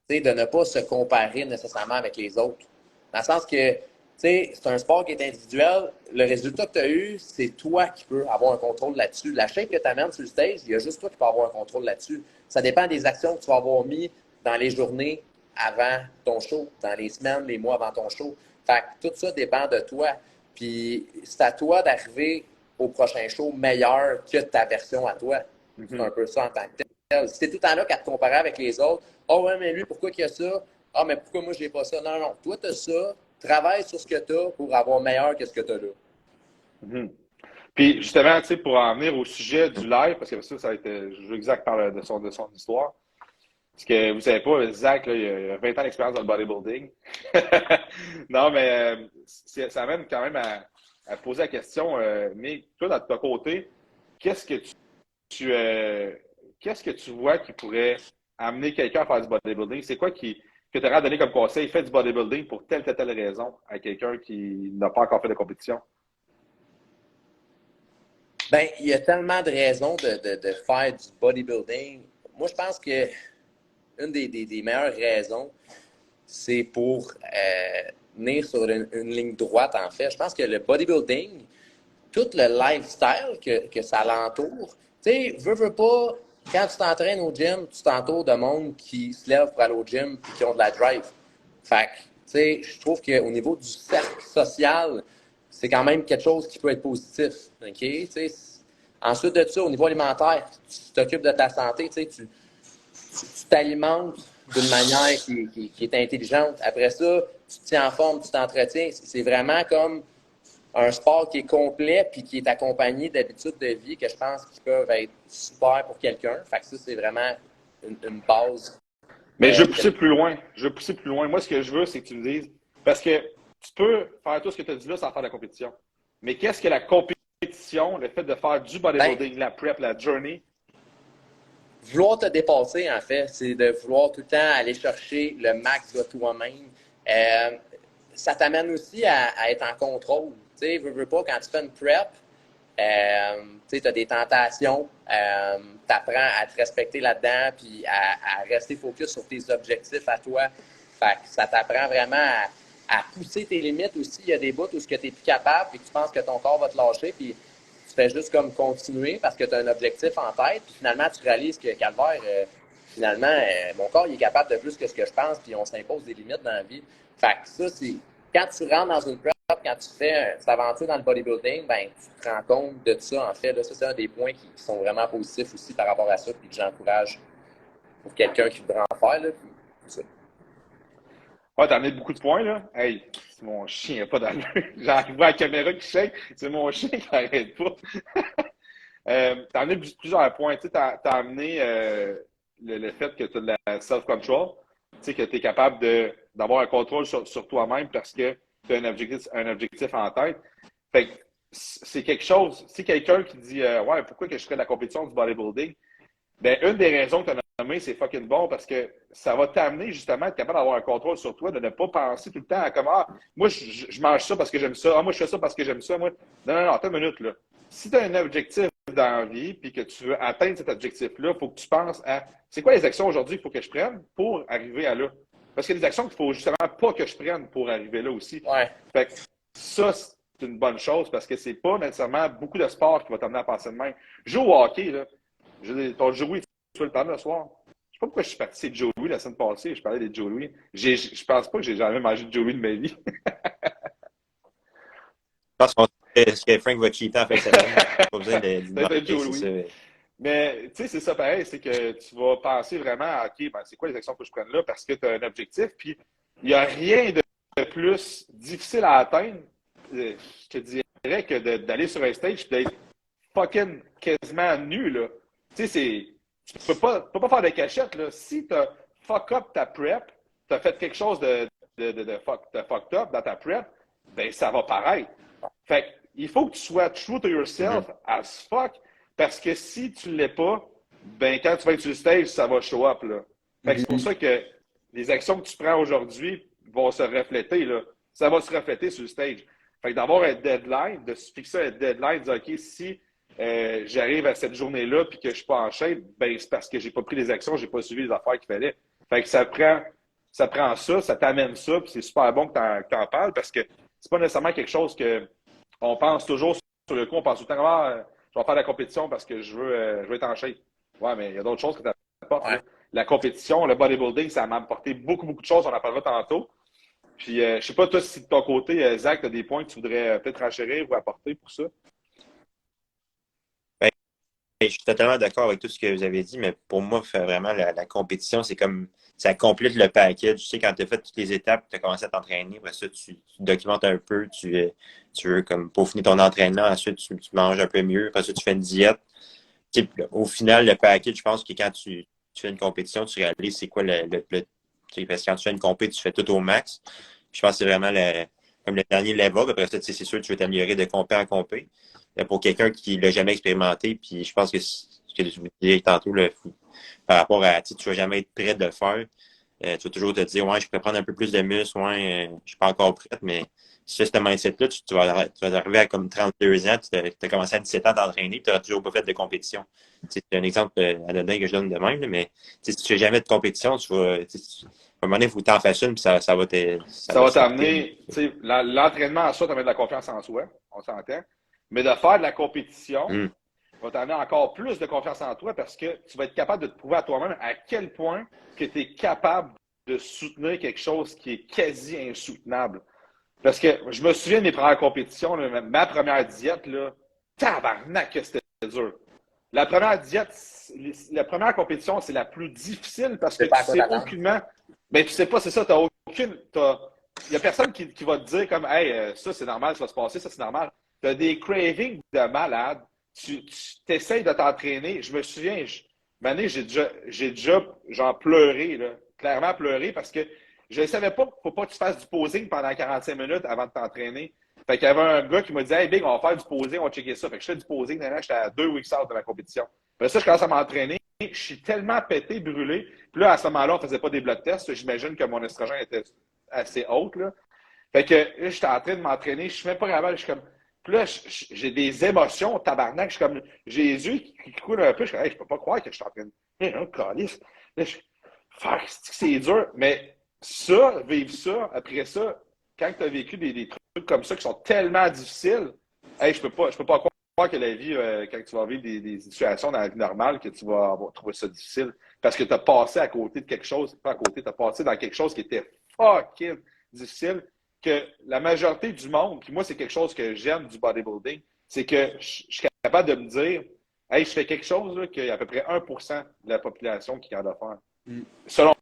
sais, de ne pas se comparer nécessairement avec les autres. Dans le sens que, tu sais, c'est un sport qui est individuel. Le résultat que tu as eu, c'est toi qui peux avoir un contrôle là-dessus. La shape que tu amènes sur le stage, il y a juste toi qui peux avoir un contrôle là-dessus. Ça dépend des actions que tu vas avoir mis dans les journées avant ton show, dans les semaines, les mois avant ton show. Fait que tout ça dépend de toi. Puis c'est à toi d'arriver au prochain show meilleur que ta version à toi. C'est un peu ça en tant que tel. Si t'es tout le temps là qu'à te comparer avec les autres, « Ah ouais, mais lui, pourquoi qu'il a ça? Ah, mais pourquoi moi, j'ai pas ça? » Non, non, toi, t'as ça. Travaille sur ce que t'as pour avoir meilleur que ce que t'as là.
Puis justement, tu sais, pour en venir au sujet du live, parce que ça a été, je veux que Zach parle de son histoire. Parce que vous savez pas, Zach, là, il a 20 ans d'expérience dans le bodybuilding. Non, mais ça amène quand même à poser la question, mais toi, de ton côté, qu'est-ce que tu vois qui pourrait amener quelqu'un à faire du bodybuilding? C'est quoi que tu aurais à donner comme conseil? Fais du bodybuilding pour telle raison à quelqu'un qui n'a pas encore fait de compétition.
Ben, il y a tellement de raisons de faire du bodybuilding. Moi, je pense que une des meilleures raisons, c'est pour venir sur une ligne droite, en fait. Je pense que le bodybuilding, tout le lifestyle que ça l'entoure, tu sais, veux pas, quand tu t'entraînes au gym, tu t'entoures de monde qui se lève pour aller au gym et qui ont de la drive. Fait que, tu sais, je trouve qu'au niveau du cercle social, c'est quand même quelque chose qui peut être positif. OK? Tu sais, ensuite de ça, au niveau alimentaire, tu t'occupes de ta santé, tu sais, tu t'alimentes d'une manière qui est intelligente. Après ça, tu te tiens en forme, tu t'entretiens. C'est vraiment comme un sport qui est complet puis qui est accompagné d'habitudes de vie que je pense qui peuvent être super pour quelqu'un. Fait que ça, c'est vraiment une base.
Mais je veux pousser plus loin. Moi, ce que je veux, c'est que tu me dises, parce que tu peux faire tout ce que tu as dit là sans faire de la compétition. Mais qu'est-ce que la compétition, le fait de faire du bodybuilding, la prep, la journey?
Vouloir te dépasser, en fait, c'est de vouloir tout le temps aller chercher le max de toi-même. Ça t'amène aussi à être en contrôle. Tu sais, veux pas, quand tu fais une prep, tu as des tentations, tu apprends à te respecter là-dedans puis à rester focus sur tes objectifs à toi. Fait que ça t'apprend vraiment à pousser tes limites aussi. Il y a des bouts où tu n'es plus capable et que tu penses que ton corps va te lâcher puis tu fais juste comme continuer parce que tu as un objectif en tête puis finalement tu réalises que calvaire, finalement, mon corps il est capable de plus que ce que je pense puis on s'impose des limites dans la vie. Fait que ça, c'est quand tu rentres dans une prep, quand tu fais cette aventure dans le bodybuilding, ben, tu te rends compte de ça, en fait. Là, ça, c'est un des points qui sont vraiment positifs aussi par rapport à ça, puis que j'encourage pour quelqu'un qui voudrait en faire. Là, puis, ça.
Ouais, t'as amené beaucoup de points, là. Hey, c'est mon chien, il a pas d'allure. J'arrive à la caméra qui shake, c'est mon chien qui n'arrête pas. T'as amené plusieurs points. Tu sais, t'as amené le fait que tu as de la self-control, tu sais, que tu es capable d'avoir un contrôle sur toi-même parce que tu as un objectif en tête. Fait que c'est quelque chose, si quelqu'un qui dit ouais, pourquoi que je ferais de la compétition du bodybuilding? Ben, une des raisons que tu as nommé, c'est fucking bon parce que ça va t'amener justement à être capable d'avoir un contrôle sur toi, de ne pas penser tout le temps à comme ah, moi je mange ça parce que j'aime ça, ah, moi je fais ça parce que j'aime ça, moi. Non, attends une minute là. Si tu as un objectif dans la vie puis que tu veux atteindre cet objectif-là, il faut que tu penses à c'est quoi les actions aujourd'hui qu'il faut que je prenne pour arriver à là. Parce qu'il y a des actions qu'il faut justement pas que je prenne pour arriver là aussi.
Ouais.
Fait que ça, c'est une bonne chose parce que c'est pas nécessairement beaucoup de sport qui va t'amener à penser de même. Joue au hockey, là. Ton jouet, le temps le soir. Je sais pas pourquoi je suis parti de Joe Louis la semaine passée. Je parlais de Joe Louis. Je pense pas que j'ai jamais mangé de Joe Louis de ma vie.
Je pense que Frank va cheater en fin de semaine. Pas besoin de
Peut-être Joe Louis. Mais, tu sais, c'est ça pareil, c'est que tu vas penser vraiment à, OK, ben, c'est quoi les actions que je prenne là parce que tu as un objectif. Puis, il n'y a rien de plus difficile à atteindre, je te dirais, que d'aller sur un stage et d'être fucking quasiment nu, là. Tu sais, tu peux pas faire de cachette, là. Si tu as fuck up ta prep, tu as fait quelque chose de fucked up dans ta prep, ben, ça va paraître. Fait il faut que tu sois true to yourself as fuck. Parce que si tu ne l'es pas, ben quand tu vas être sur le stage, ça va show up. Là. Fait que c'est pour ça que les actions que tu prends aujourd'hui vont se refléter. Là. Ça va se refléter sur le stage. Fait que d'avoir un deadline, de se fixer un deadline, de dire OK, si j'arrive à cette journée-là et que je ne suis pas en shape, ben c'est parce que j'ai pas pris les actions, j'ai pas suivi les affaires qu'il fallait. Fait que ça prend ça t'amène ça, puis c'est super bon que tu en parles parce que c'est pas nécessairement quelque chose que on pense toujours sur le coup, on pense tout le temps je vais faire la compétition parce que je veux être en shape. Ouais, mais il y a d'autres choses que tu apportes. Ouais. La compétition, le bodybuilding, ça m'a apporté beaucoup, beaucoup de choses. On en parlera tantôt. Puis, je sais pas, toi, si de ton côté, Zach, tu as des points que tu voudrais peut-être renchérir ou apporter pour ça?
Ben, je suis totalement d'accord avec tout ce que vous avez dit, mais pour moi, vraiment, la compétition, c'est comme ça complète le package. Tu sais, quand tu as fait toutes les étapes, tu as commencé à t'entraîner, après ça, tu documentes un peu, tu veux comme peaufiner ton entraînement, ensuite tu manges un peu mieux, après ça, tu fais une diète. Tu sais, au final, le package, je pense que quand tu fais une compétition, tu réalises c'est quoi tu sais, parce que quand tu fais une compétition, tu fais tout au max. Puis je pense que c'est vraiment comme le dernier level. Après ça, tu sais, c'est sûr que tu veux t'améliorer de compé en compé. Pour quelqu'un qui l'a jamais expérimenté, puis je pense que ce que je vous disais tantôt, par rapport à, tu vas jamais être prêt de le faire. Tu vas toujours te dire, ouais, je peux prendre un peu plus de muscle, ouais, je suis pas encore prête, mais si ce mindset-là, tu vas arriver à comme 32 ans, tu as commencé à 17 ans d'entraîner, tu n'auras toujours pas fait de compétition. C'est un exemple anodin que je donne de même, là, mais si tu fais jamais de compétition, à un moment donné, il faut que tu en fasses une, puis ça va
t'amener, l'entraînement en soi, t'amène de la confiance en soi, on s'entend, mais de faire de la compétition, va t'amener encore plus de confiance en toi parce que tu vas être capable de te prouver à toi-même à quel point que tu es capable de soutenir quelque chose qui est quasi insoutenable. Parce que je me souviens de mes premières compétitions, là, ma première diète, là, tabarnak que c'était dur. La première diète, la première compétition, c'est la plus difficile parce que tu sais aucunement. Ben, tu sais pas, c'est ça, il n'y a personne qui va te dire comme, hey, ça c'est normal, ça va se passer, ça c'est normal. Tu as des cravings de malade. Tu essayes de t'entraîner. Je me souviens, j'ai déjà genre pleuré, là, clairement pleuré parce que je ne savais pas qu'il ne faut pas que tu fasses du posing pendant 45 minutes avant de t'entraîner. Fait qu'il y avait un gars qui m'a dit, hey, Big, on va faire du posing, on va checker ça. Fait que je fais du posing, j'étais à 2 weeks out de la compétition. Après ça, je commence à m'entraîner. Je suis tellement pété, brûlé. Puis là, à ce moment-là, on ne faisait pas des blood tests. J'imagine que mon estrogène était assez haute, là. Fait que là, j'étais en train de m'entraîner. Je suis même pas capable. Je suis comme. Puis là, j'ai des émotions, tabarnak. Je suis comme. J'ai les yeux qui coulent un peu. Je suis comme, hey, je peux pas croire que je suis en train de. Hey, calice. Là, c'est dur. Mais ça, vivre ça, après ça, quand tu as vécu des trucs comme ça qui sont tellement difficiles, hey, je peux pas croire que la vie, quand tu vas vivre des situations dans la vie normale, que tu vas trouver ça difficile. Parce que tu as passé à côté de quelque chose, pas à côté, tu as passé dans quelque chose qui était fucking difficile, que la majorité du monde, puis moi, c'est quelque chose que j'aime du bodybuilding, c'est que je suis capable de me dire, hey, je fais quelque chose là, qu'il y a à peu près 1% de la population qui en a faire. Selon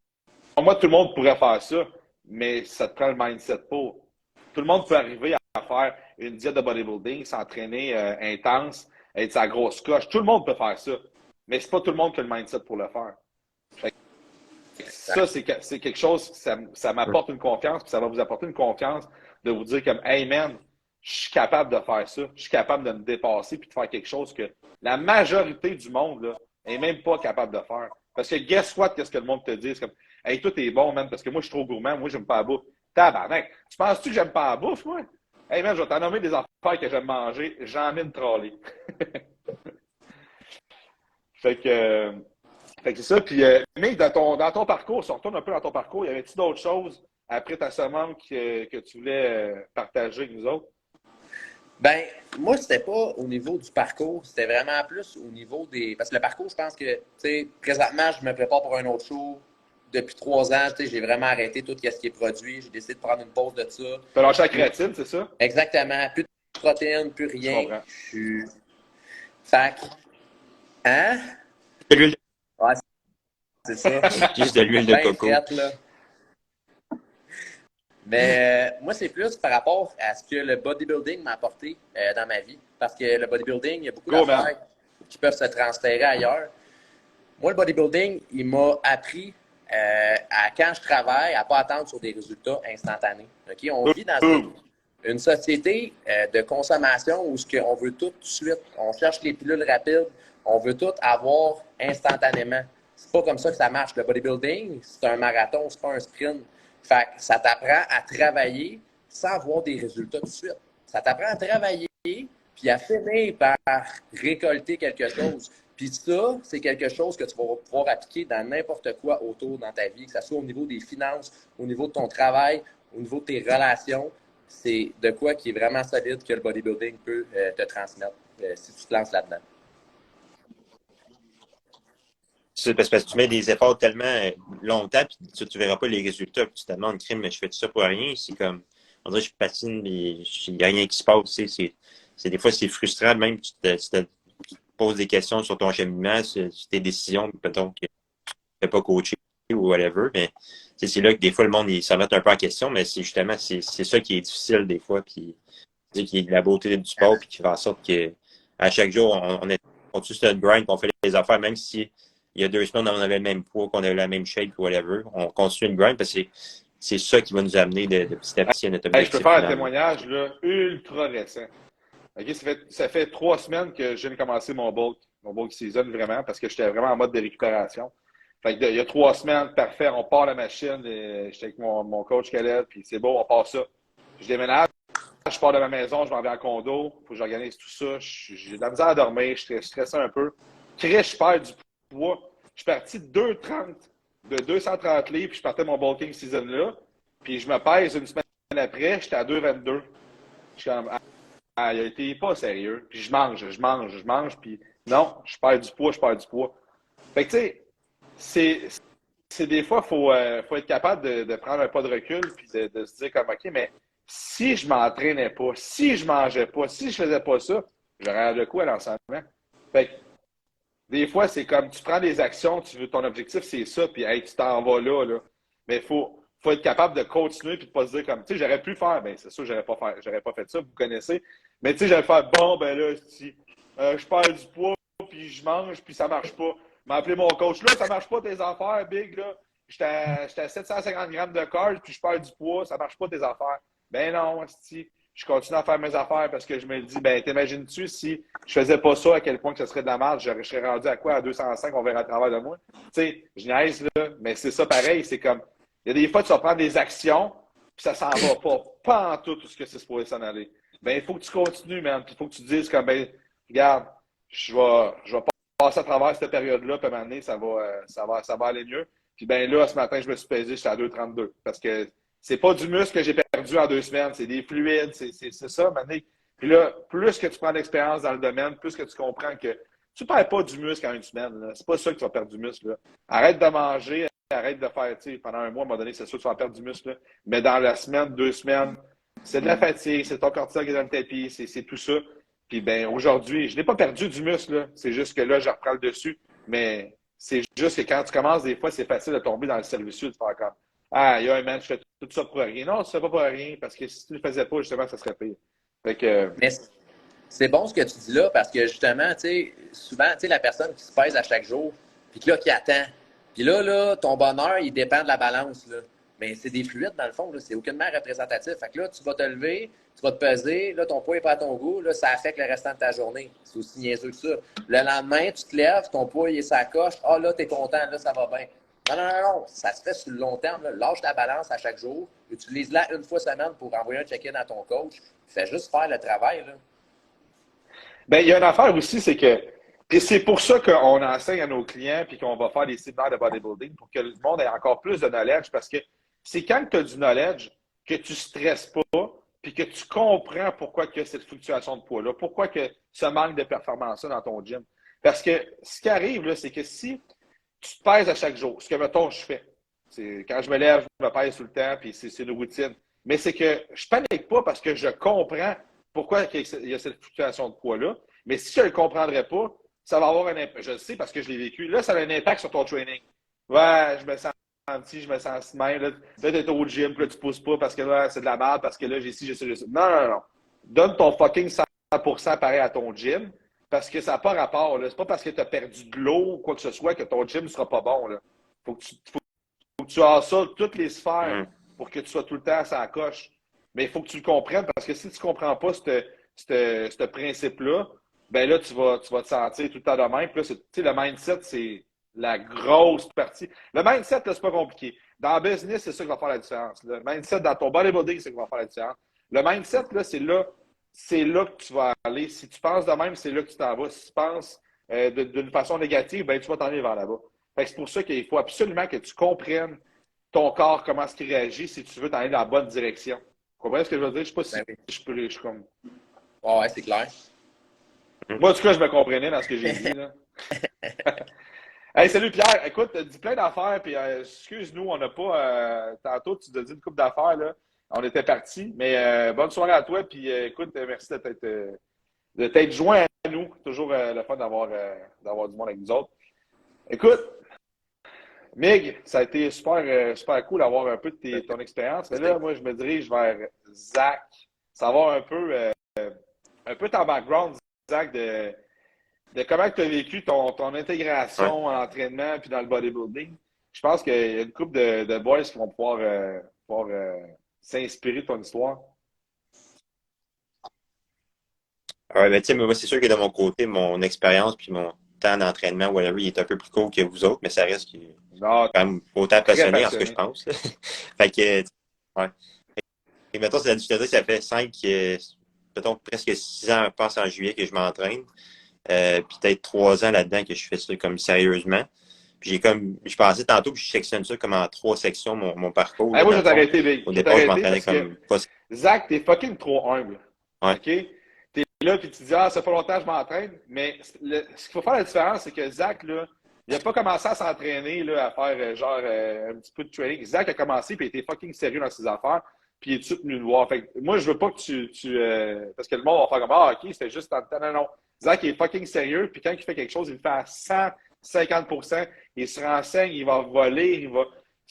moi, tout le monde pourrait faire ça, mais ça te prend le mindset pour. Tout le monde peut arriver à faire une diète de bodybuilding, s'entraîner intense, être sa grosse coche. Tout le monde peut faire ça, mais c'est pas tout le monde qui a le mindset pour le faire. Ça, c'est quelque chose, ça m'apporte une confiance, puis ça va vous apporter une confiance de vous dire comme, hey man, je suis capable de faire ça, je suis capable de me dépasser puis de faire quelque chose que la majorité du monde là, est même pas capable de faire. Parce que guess what, qu'est-ce que le monde te dit? C'est comme, hey, toi, t'es bon, man, parce que moi, je suis trop gourmand, moi, j'aime pas la bouffe. Tabarnak, tu penses-tu que j'aime pas la bouffe, moi? Hey man, je vais t'en nommer des affaires que j'aime manger, j'en ai une trolley. Fait que c'est ça. Puis, mais dans ton parcours, si on retourne un peu dans ton parcours, y avait-il d'autres choses après ta semence que tu voulais partager avec nous autres?
Ben, moi, c'était pas au niveau du parcours, c'était vraiment plus au niveau des. Parce que le parcours, je pense que, tu sais, présentement, je me prépare pour un autre show. Depuis 3 ans, tu sais, j'ai vraiment arrêté tout ce qui est produit. J'ai décidé de prendre une pause de ça.
Tu as lâché la créatine, c'est ça?
Exactement. Plus de protéines, plus
Je
rien.
comprends.
Je suis. Fac. Hein?
De l'huile
Ouais, c'est ça.
juste de l'huile de
Ben
coco.
frette, là. Mais moi, c'est plus par rapport à ce que le bodybuilding m'a apporté dans ma vie. Parce que le bodybuilding, il y a beaucoup d'affaires qui peuvent se transférer ailleurs. Moi, le bodybuilding, il m'a appris à, quand je travaille, à ne pas attendre sur des résultats instantanés. Okay? On vit dans une société de consommation où on veut tout de suite. On cherche les pilules rapides. On veut tout avoir instantanément. C'est pas comme ça que ça marche. Le bodybuilding, c'est un marathon, c'est pas un sprint. Fait que ça t'apprend à travailler sans avoir des résultats tout de suite. Ça t'apprend à travailler puis à finir par récolter quelque chose. Puis ça, c'est quelque chose que tu vas pouvoir appliquer dans n'importe quoi autour dans ta vie, que ce soit au niveau des finances, au niveau de ton travail, au niveau de tes relations. C'est de quoi qui est vraiment solide que le bodybuilding peut te transmettre si tu te lances là-dedans.
C'est parce que tu mets des efforts tellement longtemps, puis tu ne verras pas les résultats, puis tu te demandes, crime, mais je fais tout ça pour rien. C'est comme, on dirait que je patine, mais il n'y a rien qui se passe. Des fois, c'est frustrant, même, tu te poses des questions sur ton cheminement, sur tes décisions, peut-être que tu ne fais pas coacher ou whatever, mais c'est là que des fois, le monde, il s'en met un peu en question, mais c'est justement, c'est ça qui est difficile des fois, puis qui est la beauté du sport, puis qui fait en sorte que à chaque jour, on tue sur notre grind, on fait les affaires, même si il y a 2 semaines, on avait le même poids, qu'on avait la même shape ou whatever. On continue une grind parce que c'est ça qui va nous amener de petit à petit à notre objectif.
Je peux faire un témoignage là, ultra récent. Okay, ça fait 3 semaines que je viens de commencer mon bulk season vraiment parce que j'étais vraiment en mode de récupération. Fait que, il y a 3 semaines, parfait, on part la machine. J'étais avec mon coach Caleb, puis c'est beau, on part ça. Je déménage, je pars de ma maison, je m'en vais en condo, il faut que j'organise tout ça. J'ai de la misère à dormir, je suis stressé un peu. Je perds du poids. Je suis parti de 230 livres, puis je partais mon bulking season là. Puis je me pèse une semaine après, j'étais à 222. Je suis comme, il a été pas sérieux. Puis je mange, puis non, je perds du poids. Fait que tu sais, c'est des fois, il faut être capable de prendre un pas de recul, puis de se dire comme, OK, mais si je m'entraînais pas, si je mangeais pas, si je faisais pas ça, j'aurais de quoi à l'enseignement. Fait que des fois, c'est comme tu prends des actions, ton objectif, c'est ça, puis hey, tu t'en vas là. Mais il faut être capable de continuer puis de pas se dire comme, tu sais, j'aurais pu faire, ben c'est sûr, j'aurais pas fait ça, vous connaissez. Mais tu sais, j'aurais fait, bon, ben là, si je perds du poids, puis je mange, puis ça marche pas. M'a appelé mon coach, là, ça marche pas tes affaires, Big, là. J'étais à 750 grammes de carbs, puis je perds du poids, ça marche pas tes affaires. Ben non, si. Je continue à faire mes affaires parce que je me dis, ben, t'imagines-tu si je faisais pas ça, à quel point que ce serait de la merde, je serais rendu à quoi? À 205, on verra à travers de moi. Tu sais, je niaise, là, mais c'est ça pareil, c'est comme, il y a des fois, tu vas prendre des actions, puis ça s'en va pas en tout ce que c'est supposé s'en aller. Ben, il faut que tu continues, man, puis il faut que tu te dises comme, ben, regarde, je vais passer à travers cette période-là, puis à un moment donné, ça va aller mieux. Puis ben là, ce matin, je me suis pesé, j'étais à 2,32, parce que c'est pas du muscle que j'ai perdu en 2 semaines, c'est des fluides, c'est ça, maintenant. Puis là, plus que tu prends d'expérience dans le domaine, plus que tu comprends que tu perds pas du muscle en 1 semaine. Là. C'est pas ça que tu vas perdre du muscle. Là. Arrête de manger, arrête de faire, tu sais, pendant 1 mois, à un moment donné, c'est sûr que tu vas perdre du muscle. Là. Mais dans la semaine, 2 semaines, c'est de la fatigue, c'est ton cortisol qui est dans le tapis, c'est tout ça. Puis ben aujourd'hui, je n'ai pas perdu du muscle, là. C'est juste que là, je reprends le dessus. Mais c'est juste que quand tu commences, des fois, c'est facile de tomber dans le servicieux, de faire comme ah, il y a un man, je fais tout ça pour rien. Non, tu ne fais pas pour rien, parce que si tu ne le faisais pas, justement, ça serait pire. Fait que...
Mais c'est bon ce que tu dis là, parce que justement, tu sais, souvent, tu sais, la personne qui se pèse à chaque jour, puis là, qui attend. Puis là, ton bonheur, il dépend de la balance, là. Mais c'est des fluides, dans le fond, là. C'est aucunement représentatif. Fait que là, tu vas te lever, tu vas te peser, là, ton poids n'est pas à ton goût, là, ça affecte le restant de ta journée. C'est aussi niaiseux que ça. Le lendemain, tu te lèves, ton poids, il est sa coche. Ah, là, t'es content, là, ça va bien. Non. Ça se fait sur le long terme. Là. Lâche ta balance à chaque jour. Utilise-la une fois semaine pour envoyer un check-in à ton coach. Fais juste faire le travail. Là.
Bien, il y a une affaire aussi, c'est que et c'est pour ça qu'on enseigne à nos clients puis qu'on va faire des séminaires de bodybuilding pour que le monde ait encore plus de knowledge parce que c'est quand tu as du knowledge que tu ne stresses pas puis que tu comprends pourquoi il y a cette fluctuation de poids-là, pourquoi que ce manque de performance-là dans ton gym. Parce que ce qui arrive, là, c'est que si tu te pèses à chaque jour, ce que, mettons, je fais, c'est quand je me lève, je me pèse tout le temps, puis c'est une routine. Mais c'est que je panique pas parce que je comprends pourquoi il y a cette fluctuation de poids-là. Mais si je ne le comprendrais pas, ça va avoir un impact. Je le sais parce que je l'ai vécu. Là, ça a un impact sur ton training. Ouais, je me sens je me sens même. Là, tu es au gym, puis là, tu pousses pas parce que là, c'est de la merde, parce que là, j'ai ci, j'ai ça, j'ai ça. Non, non, non. Donne ton fucking 100% pareil à ton gym parce que ça n'a pas rapport. C'est pas parce que tu as perdu de l'eau ou quoi que ce soit que ton gym ne sera pas bon. Là. Faut que tu as ça toutes les sphères pour que tu sois tout le temps à sa coche. Mais il faut que tu le comprennes parce que si tu ne comprends pas ce principe-là, ben là, tu vas te sentir tout le temps de même. Puis là, le mindset, c'est la grosse partie. Le mindset, là, c'est pas compliqué. Dans le business, c'est ça qui va faire la différence. Le mindset dans ton bodybuilding, c'est ça qui va faire la différence. Le mindset, là, c'est là que tu vas aller. Si tu penses de même, c'est là que tu t'en vas. Si tu penses d'une façon négative, ben tu vas t'en aller vers là-bas. C'est pour ça qu'il faut absolument que tu comprennes ton corps, comment est-ce qu'il réagit si tu veux t'en aller dans la bonne direction. Vous comprenez ce que je veux dire? Je ne sais pas si je suis comme...
Ouais, c'est clair.
Moi, en tout cas, je me comprenais dans ce que j'ai dit. Là. Hey, salut Pierre. Écoute, tu dis plein d'affaires, puis excuse-nous, on n'a pas... tantôt, tu te dis une couple d'affaires, là. On était partis, mais bonne soirée à toi, puis écoute, merci de t'être joint à nous. Toujours le fun d'avoir du monde avec nous autres. Écoute, Mig, ça a été super cool d'avoir un peu de ton expérience, mais là, moi, je me dirige vers Zach, savoir un peu ton background, Zach, de comment tu as vécu ton intégration en entraînement puis dans le bodybuilding. Je pense qu'il y a une couple de boys qui vont pouvoir s'inspirer de ton histoire.
Ouais, ben, tu sais, moi, c'est sûr que de mon côté, mon expérience puis mon temps d'entraînement, whatever, il est un peu plus court que vous autres, mais ça reste quand même autant passionné en ce que je pense. Fait que, ouais. Et mettons, je te dis que ça fait mettons, presque 6 ans, je pense, en juillet que je m'entraîne. Puis peut-être 3 ans là-dedans que je fais ça comme sérieusement. Puis je pensais tantôt que je sectionne ça comme en 3 sections, mon parcours.
Hey, moi, je vais t'arrêter, Big.
Au départ, je m'entraînais comme pas.
Zach, t'es fucking trop humble.
Ouais.
OK? T'es là, puis tu dis, ça fait pas longtemps que je m'entraîne. Mais ce qu'il faut faire la différence, c'est que Zach, là, il n'a pas commencé à s'entraîner, là, à faire un petit peu de training. Zach a commencé, puis il était fucking sérieux dans ses affaires. Puis il est tout venu le voir. Fait que moi, je veux pas que parce que le monde va faire comme, OK, c'était juste en temps. Non, non. Zach, il est fucking sérieux, puis quand il fait quelque chose, il le fait à 150%. Il se renseigne, il va voler,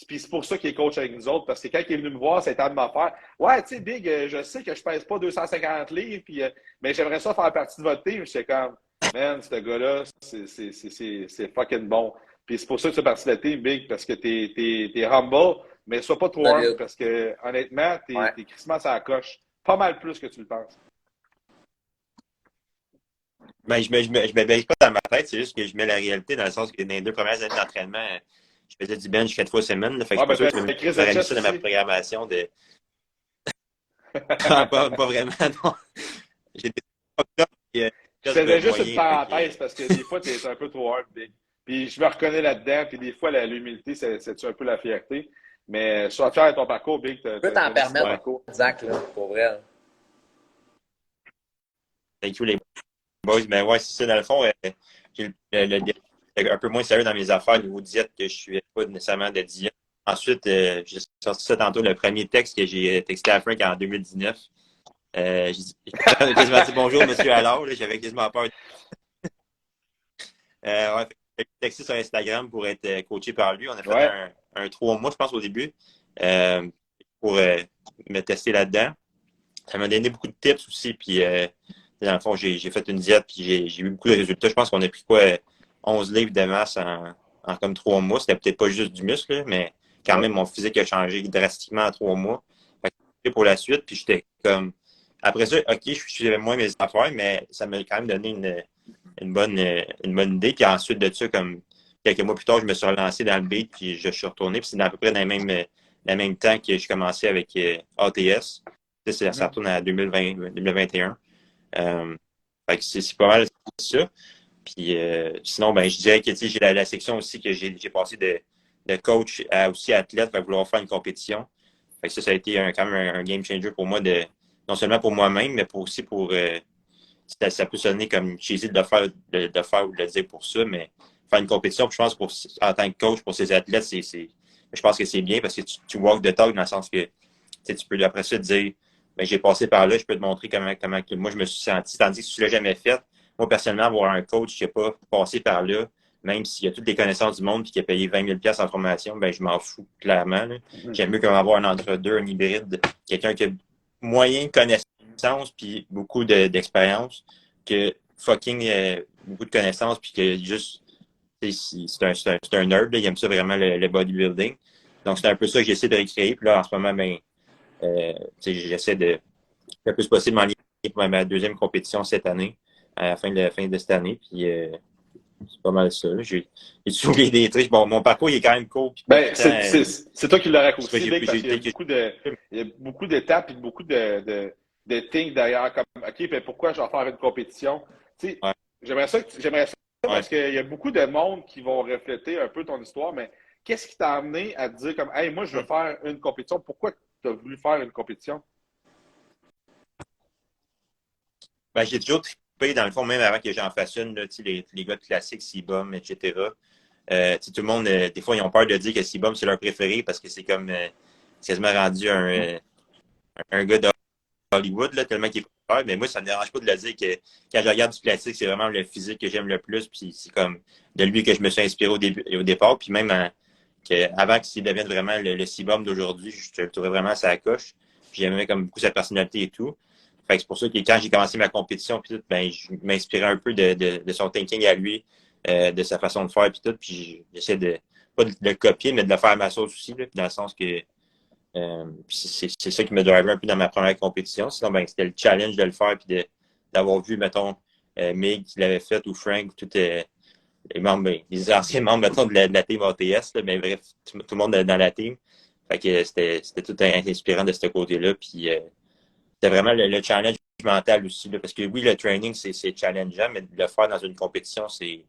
Puis c'est pour ça qu'il est coach avec nous autres, parce que quand il est venu me voir, c'était à m'affaire. Ouais, tu sais, Big, je sais que je pèse pas 250 livres, puis, mais j'aimerais ça faire partie de votre team. J'étais comme, man, ce gars-là, c'est fucking bon. Puis c'est pour ça que tu es parti de la team, Big, parce que t'es humble, mais sois pas trop humble, parce que honnêtement, t'es crissement sur la coche. Pas mal plus que tu le penses.
Ben, je me baigne pas dans ma tête, c'est juste que je mets la réalité dans le sens que dans les 2 premières années d'entraînement, je faisais du bench 4 fois semaine. Là, fait que c'est pour ça que j'aurais mis ça dans ma programmation de. pas vraiment, non. J'étais pas
je faisais juste une parenthèse parce que des fois, t'es un peu trop hard, Big. Puis je me reconnais là-dedans, puis des fois, l'humilité, c'est un peu la fierté. Mais sois fier de ton parcours, Big.
Tu peux t'en permettre, Zach, là, pour vrai.
Thank you, les boys. Ben ouais, c'est ça. Dans le fond, j'ai un peu moins sérieux dans mes affaires au niveau diète que je suis pas nécessairement de diète. Ensuite, j'ai sorti ça tantôt, le premier texte que j'ai texté à Frank en 2019. J'ai quasiment dit bonjour, monsieur Allard. J'avais quasiment peur. Ouais, j'ai texté sur Instagram pour être coaché par lui. On a fait un 3 mois, je pense, au début, pour me tester là-dedans. Ça m'a donné beaucoup de tips aussi. Puis, dans le fond, j'ai fait une diète puis j'ai eu beaucoup de résultats. Je pense qu'on a pris 11 livres de masse en comme 3 mois. C'était peut-être pas juste du muscle, mais quand même, mon physique a changé drastiquement en 3 mois. Fait que pour la suite, puis j'étais comme... Après ça, OK, je suivais moins mes affaires, mais ça m'a quand même donné une bonne idée. Puis ensuite de ça, comme quelques mois plus tard, je me suis relancé dans le beat, puis je suis retourné. Puis c'est à peu près dans le même temps que je commençais avec ATS. Ça retourne à 2021. Fait que c'est pas mal ça. Puis sinon, ben je dirais que j'ai la section aussi que j'ai passé de coach à aussi athlète, à vouloir faire une compétition. Fait que ça a été quand même un game changer pour moi de non seulement pour moi-même, mais aussi pour ça peut sonner comme cheesy de le faire ou de le dire pour ça, mais faire une compétition, puis je pense en tant que coach pour ces athlètes, je pense que c'est bien parce que tu walk the talk dans le sens que tu peux après ça te dire ben, j'ai passé par là, je peux te montrer comment que moi je me suis senti. Tandis que si tu ne l'as jamais fait, moi personnellement, avoir un coach qui n'a pas passé par là, même s'il a toutes les connaissances du monde et qui a payé 20 000 en formation, ben je m'en fous clairement. J'aime mieux comme avoir un entre-deux, un hybride, quelqu'un qui a moyen de connaissances puis beaucoup d'expérience que fucking beaucoup de connaissances puis que juste c'est un nerd, là, il aime ça vraiment le bodybuilding. Donc c'est un peu ça que j'essaie de recréer. Puis là, en ce moment, ben, j'essaie de le plus possible m'enligner pour ma deuxième compétition cette année, à la fin de cette année. Puis c'est pas mal ça. J'ai oublié des trucs. Bon, mon parcours il est quand même court.
Ben, c'est toi qui l'as raccourci, Vic, parce qu'il y a il y a beaucoup d'étapes et beaucoup de things derrière. Comme, OK, ben pourquoi je vais faire une compétition? Tu sais,
Ouais.
j'aimerais ça
Ouais.
parce qu'il y a beaucoup de monde qui vont refléter un peu ton histoire, mais qu'est-ce qui t'a amené à te dire comme, hey, moi, je veux faire une compétition? Pourquoi tu as voulu faire une compétition?
Ben, j'ai toujours trippé, dans le fond, même avant que j'en fasse une, là, les gars de classiques, CBum, etc. Tout le monde, des fois, ils ont peur de dire que CBum, c'est leur préféré parce que c'est comme c'est quasiment rendu un gars de Hollywood, là, tellement qu'il est populaire. Mais moi, ça ne me dérange pas de le dire que quand je regarde du classique, c'est vraiment le physique que j'aime le plus. Puis c'est comme de lui que je me suis inspiré au départ. Puis même avant qu'il devienne vraiment le CBum d'aujourd'hui, je le trouvais vraiment à sa coche. Puis j'aimais comme beaucoup sa personnalité et tout. Fait que c'est pour ça que quand j'ai commencé ma compétition, puis tout, ben, je m'inspirais un peu de son thinking à lui, de sa façon de faire, puis tout. Puis j'essaie pas de le copier, mais de le faire à ma sauce aussi, là, dans le sens que c'est ça qui me drivait un peu dans ma première compétition. Sinon, ben, c'était le challenge de le faire, puis d'avoir vu, mettons, Mig qui l'avait fait, ou Frank, tout les membres, les anciens membres, mettons, de la team ATS, là, mais bref, tout le monde dans la team. Fait que c'était tout inspirant de ce côté-là. Puis c'était vraiment le challenge mental aussi. Là, parce que oui, le training, c'est challengeant, mais de le faire dans une compétition, c'est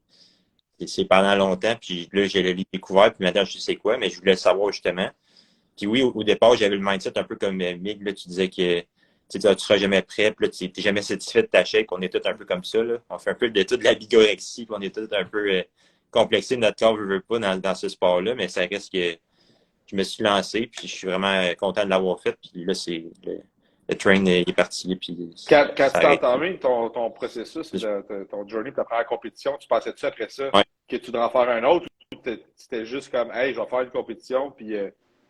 pendant longtemps. Puis là, j'ai le découvert, puis maintenant, je sais quoi, mais je voulais le savoir justement. Puis oui, au départ, j'avais le mindset un peu comme Mig, là, tu disais que tu seras jamais prêt, puis là, tu n'es jamais satisfait de ta shape. On est tous un peu comme ça. Là. On fait un peu de toute la bigorexie, puis on est tous un peu complexés de notre corps, je veux pas, dans ce sport-là, mais ça reste que je me suis lancé, puis je suis vraiment content de l'avoir fait. Puis là, le train est parti. Puis
Quand tu
ça
t'es
arrête.
entamé ton processus, ton journey, ta première compétition, tu pensais-tu après ça
Ouais.
que tu devrais en faire un autre ou c'était juste comme, hey, je vais faire une compétition, puis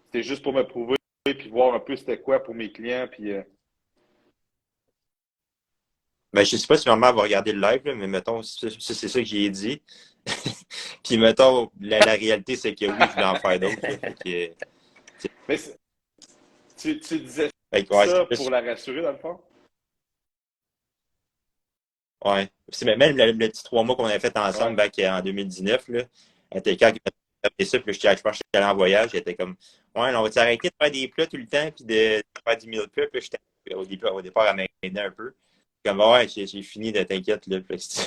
c'était juste pour me prouver, puis voir un peu c'était quoi pour mes clients, puis.
Ben, je sais pas si maman va regarder le live, là, mais mettons, c'est ça que j'ai dit. Puis mettons, la réalité, c'est que oui, je voulais en faire d'autres. Là. Fait
Mais tu disais
ouais,
ça pour la rassurer, dans le fond?
ouais. Même le petit 3 mois qu'on avait fait ensemble back en 2019, là, elle était quand elle fait ça, puis je pense que j'étais allé en voyage, elle était comme ouais, on va t'arrêter de faire des plats tout le temps, puis de faire du meal prep, puis j'étais au départ, elle m'aidait un peu. Comme ouais, j'ai fini de t'inquiète, là.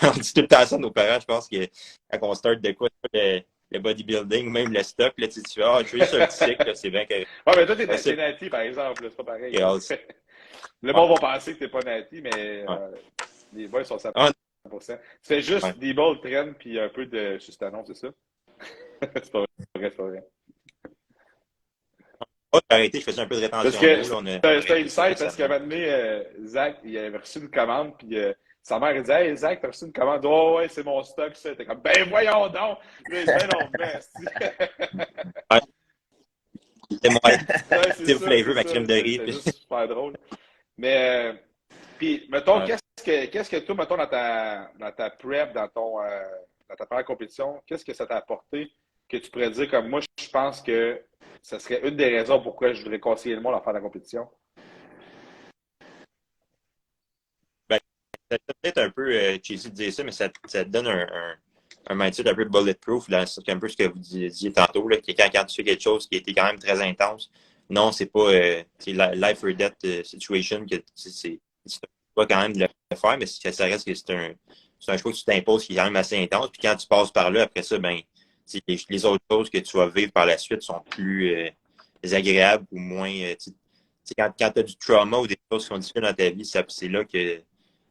On dit tout le temps ça à nos parents, je pense que quand on start de quoi, le bodybuilding, ou même le stock, là, tu fais ah, je suis juste un petit cycle, là, c'est bien que.
Ouais, mais toi, t'es nati, par exemple, là, c'est pas pareil. Le monde va penser que t'es pas nati, mais les boys sont 100%. Tu fais juste des balles traînes puis un peu de sustanon, c'est ça? C'est pas vrai, c'est pas vrai.
Oh, j'ai arrêté, je faisais un peu de rétention.
Parce que c'était une scène parce qu'à un moment donné, Zach, il avait reçu une commande, puis sa mère, elle disait hey, Zach, t'as reçu une commande? Oh, ouais, c'est mon stock, ça. T'es comme, ben voyons donc! Là, il dit, ben non,
ouais. C'était mon
c'est
flavor, ma crème de riz.
C'est juste super drôle. Mais, puis, mettons,
Ouais.
qu'est-ce que toi, mettons, dans ta prep, dans ta première compétition, qu'est-ce que ça t'a apporté que tu pourrais dire comme moi, je pense que ça serait une des raisons pourquoi je voudrais conseiller le monde à faire la compétition?
Ben, ça peut-être un peu cheesy de dire ça, mais ça te donne un mindset un peu bulletproof, c'est un peu ce que vous disiez tantôt, là, que quand tu fais quelque chose qui était quand même très intense, non, c'est pas life or death situation, que c'est pas quand même de le faire, mais ça reste que c'est un choix que tu t'imposes qui est quand même assez intense. Puis quand tu passes par là, après ça, ben les autres choses que tu vas vivre par la suite sont plus agréables ou moins. quand tu as du trauma ou des choses qui sont difficiles dans ta vie, c'est là que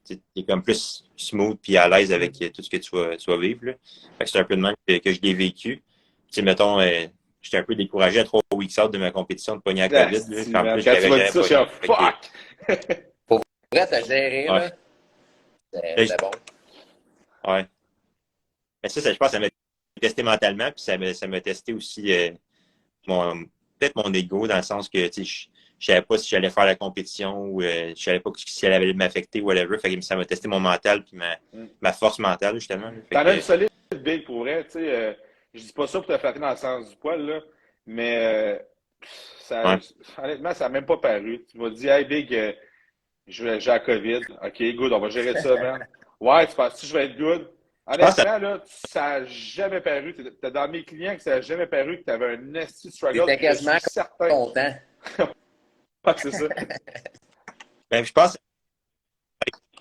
tu es comme plus smooth puis à l'aise avec tout ce que tu vas vivre. Là. Fait que c'est un peu de même que je l'ai vécu. Tu sais, mettons, j'étais un peu découragé à 3 weeks out de ma compétition de pogner à COVID. Là. Puis en plus,
quand
je
tu m'as dit ça, je suis
jamais
un
pogné.
fuck!
Pour vrai, t'as géré,
Ouais.
là. C'était bon.
Ouais. Mais ça, je pense que ça m'a testé mentalement, puis ça m'a testé aussi peut-être mon ego, dans le sens que je savais pas si j'allais faire la compétition ou je savais pas si elle allait m'affecter ou whatever. Fait que ça m'a testé mon mental puis ma force mentale, justement. Fait
T'en
que,
as une solide big pour vrai, tu sais. Je dis pas ça pour te flatter dans le sens du poil, là, mais
ouais.
honnêtement, ça n'a même pas paru. Tu m'as dit, hey, big, j'ai la COVID. OK, good, on va gérer ça, man. Ouais, tu penses que je vais être good?
Je pense que
Honnêtement, là, ça n'a jamais paru. T'es dans mes clients que ça n'a jamais paru que tu avais un nasty struggle.
T'étais
puis je
quasiment
suis certain.
content.
Ouais, c'est ça.
je pense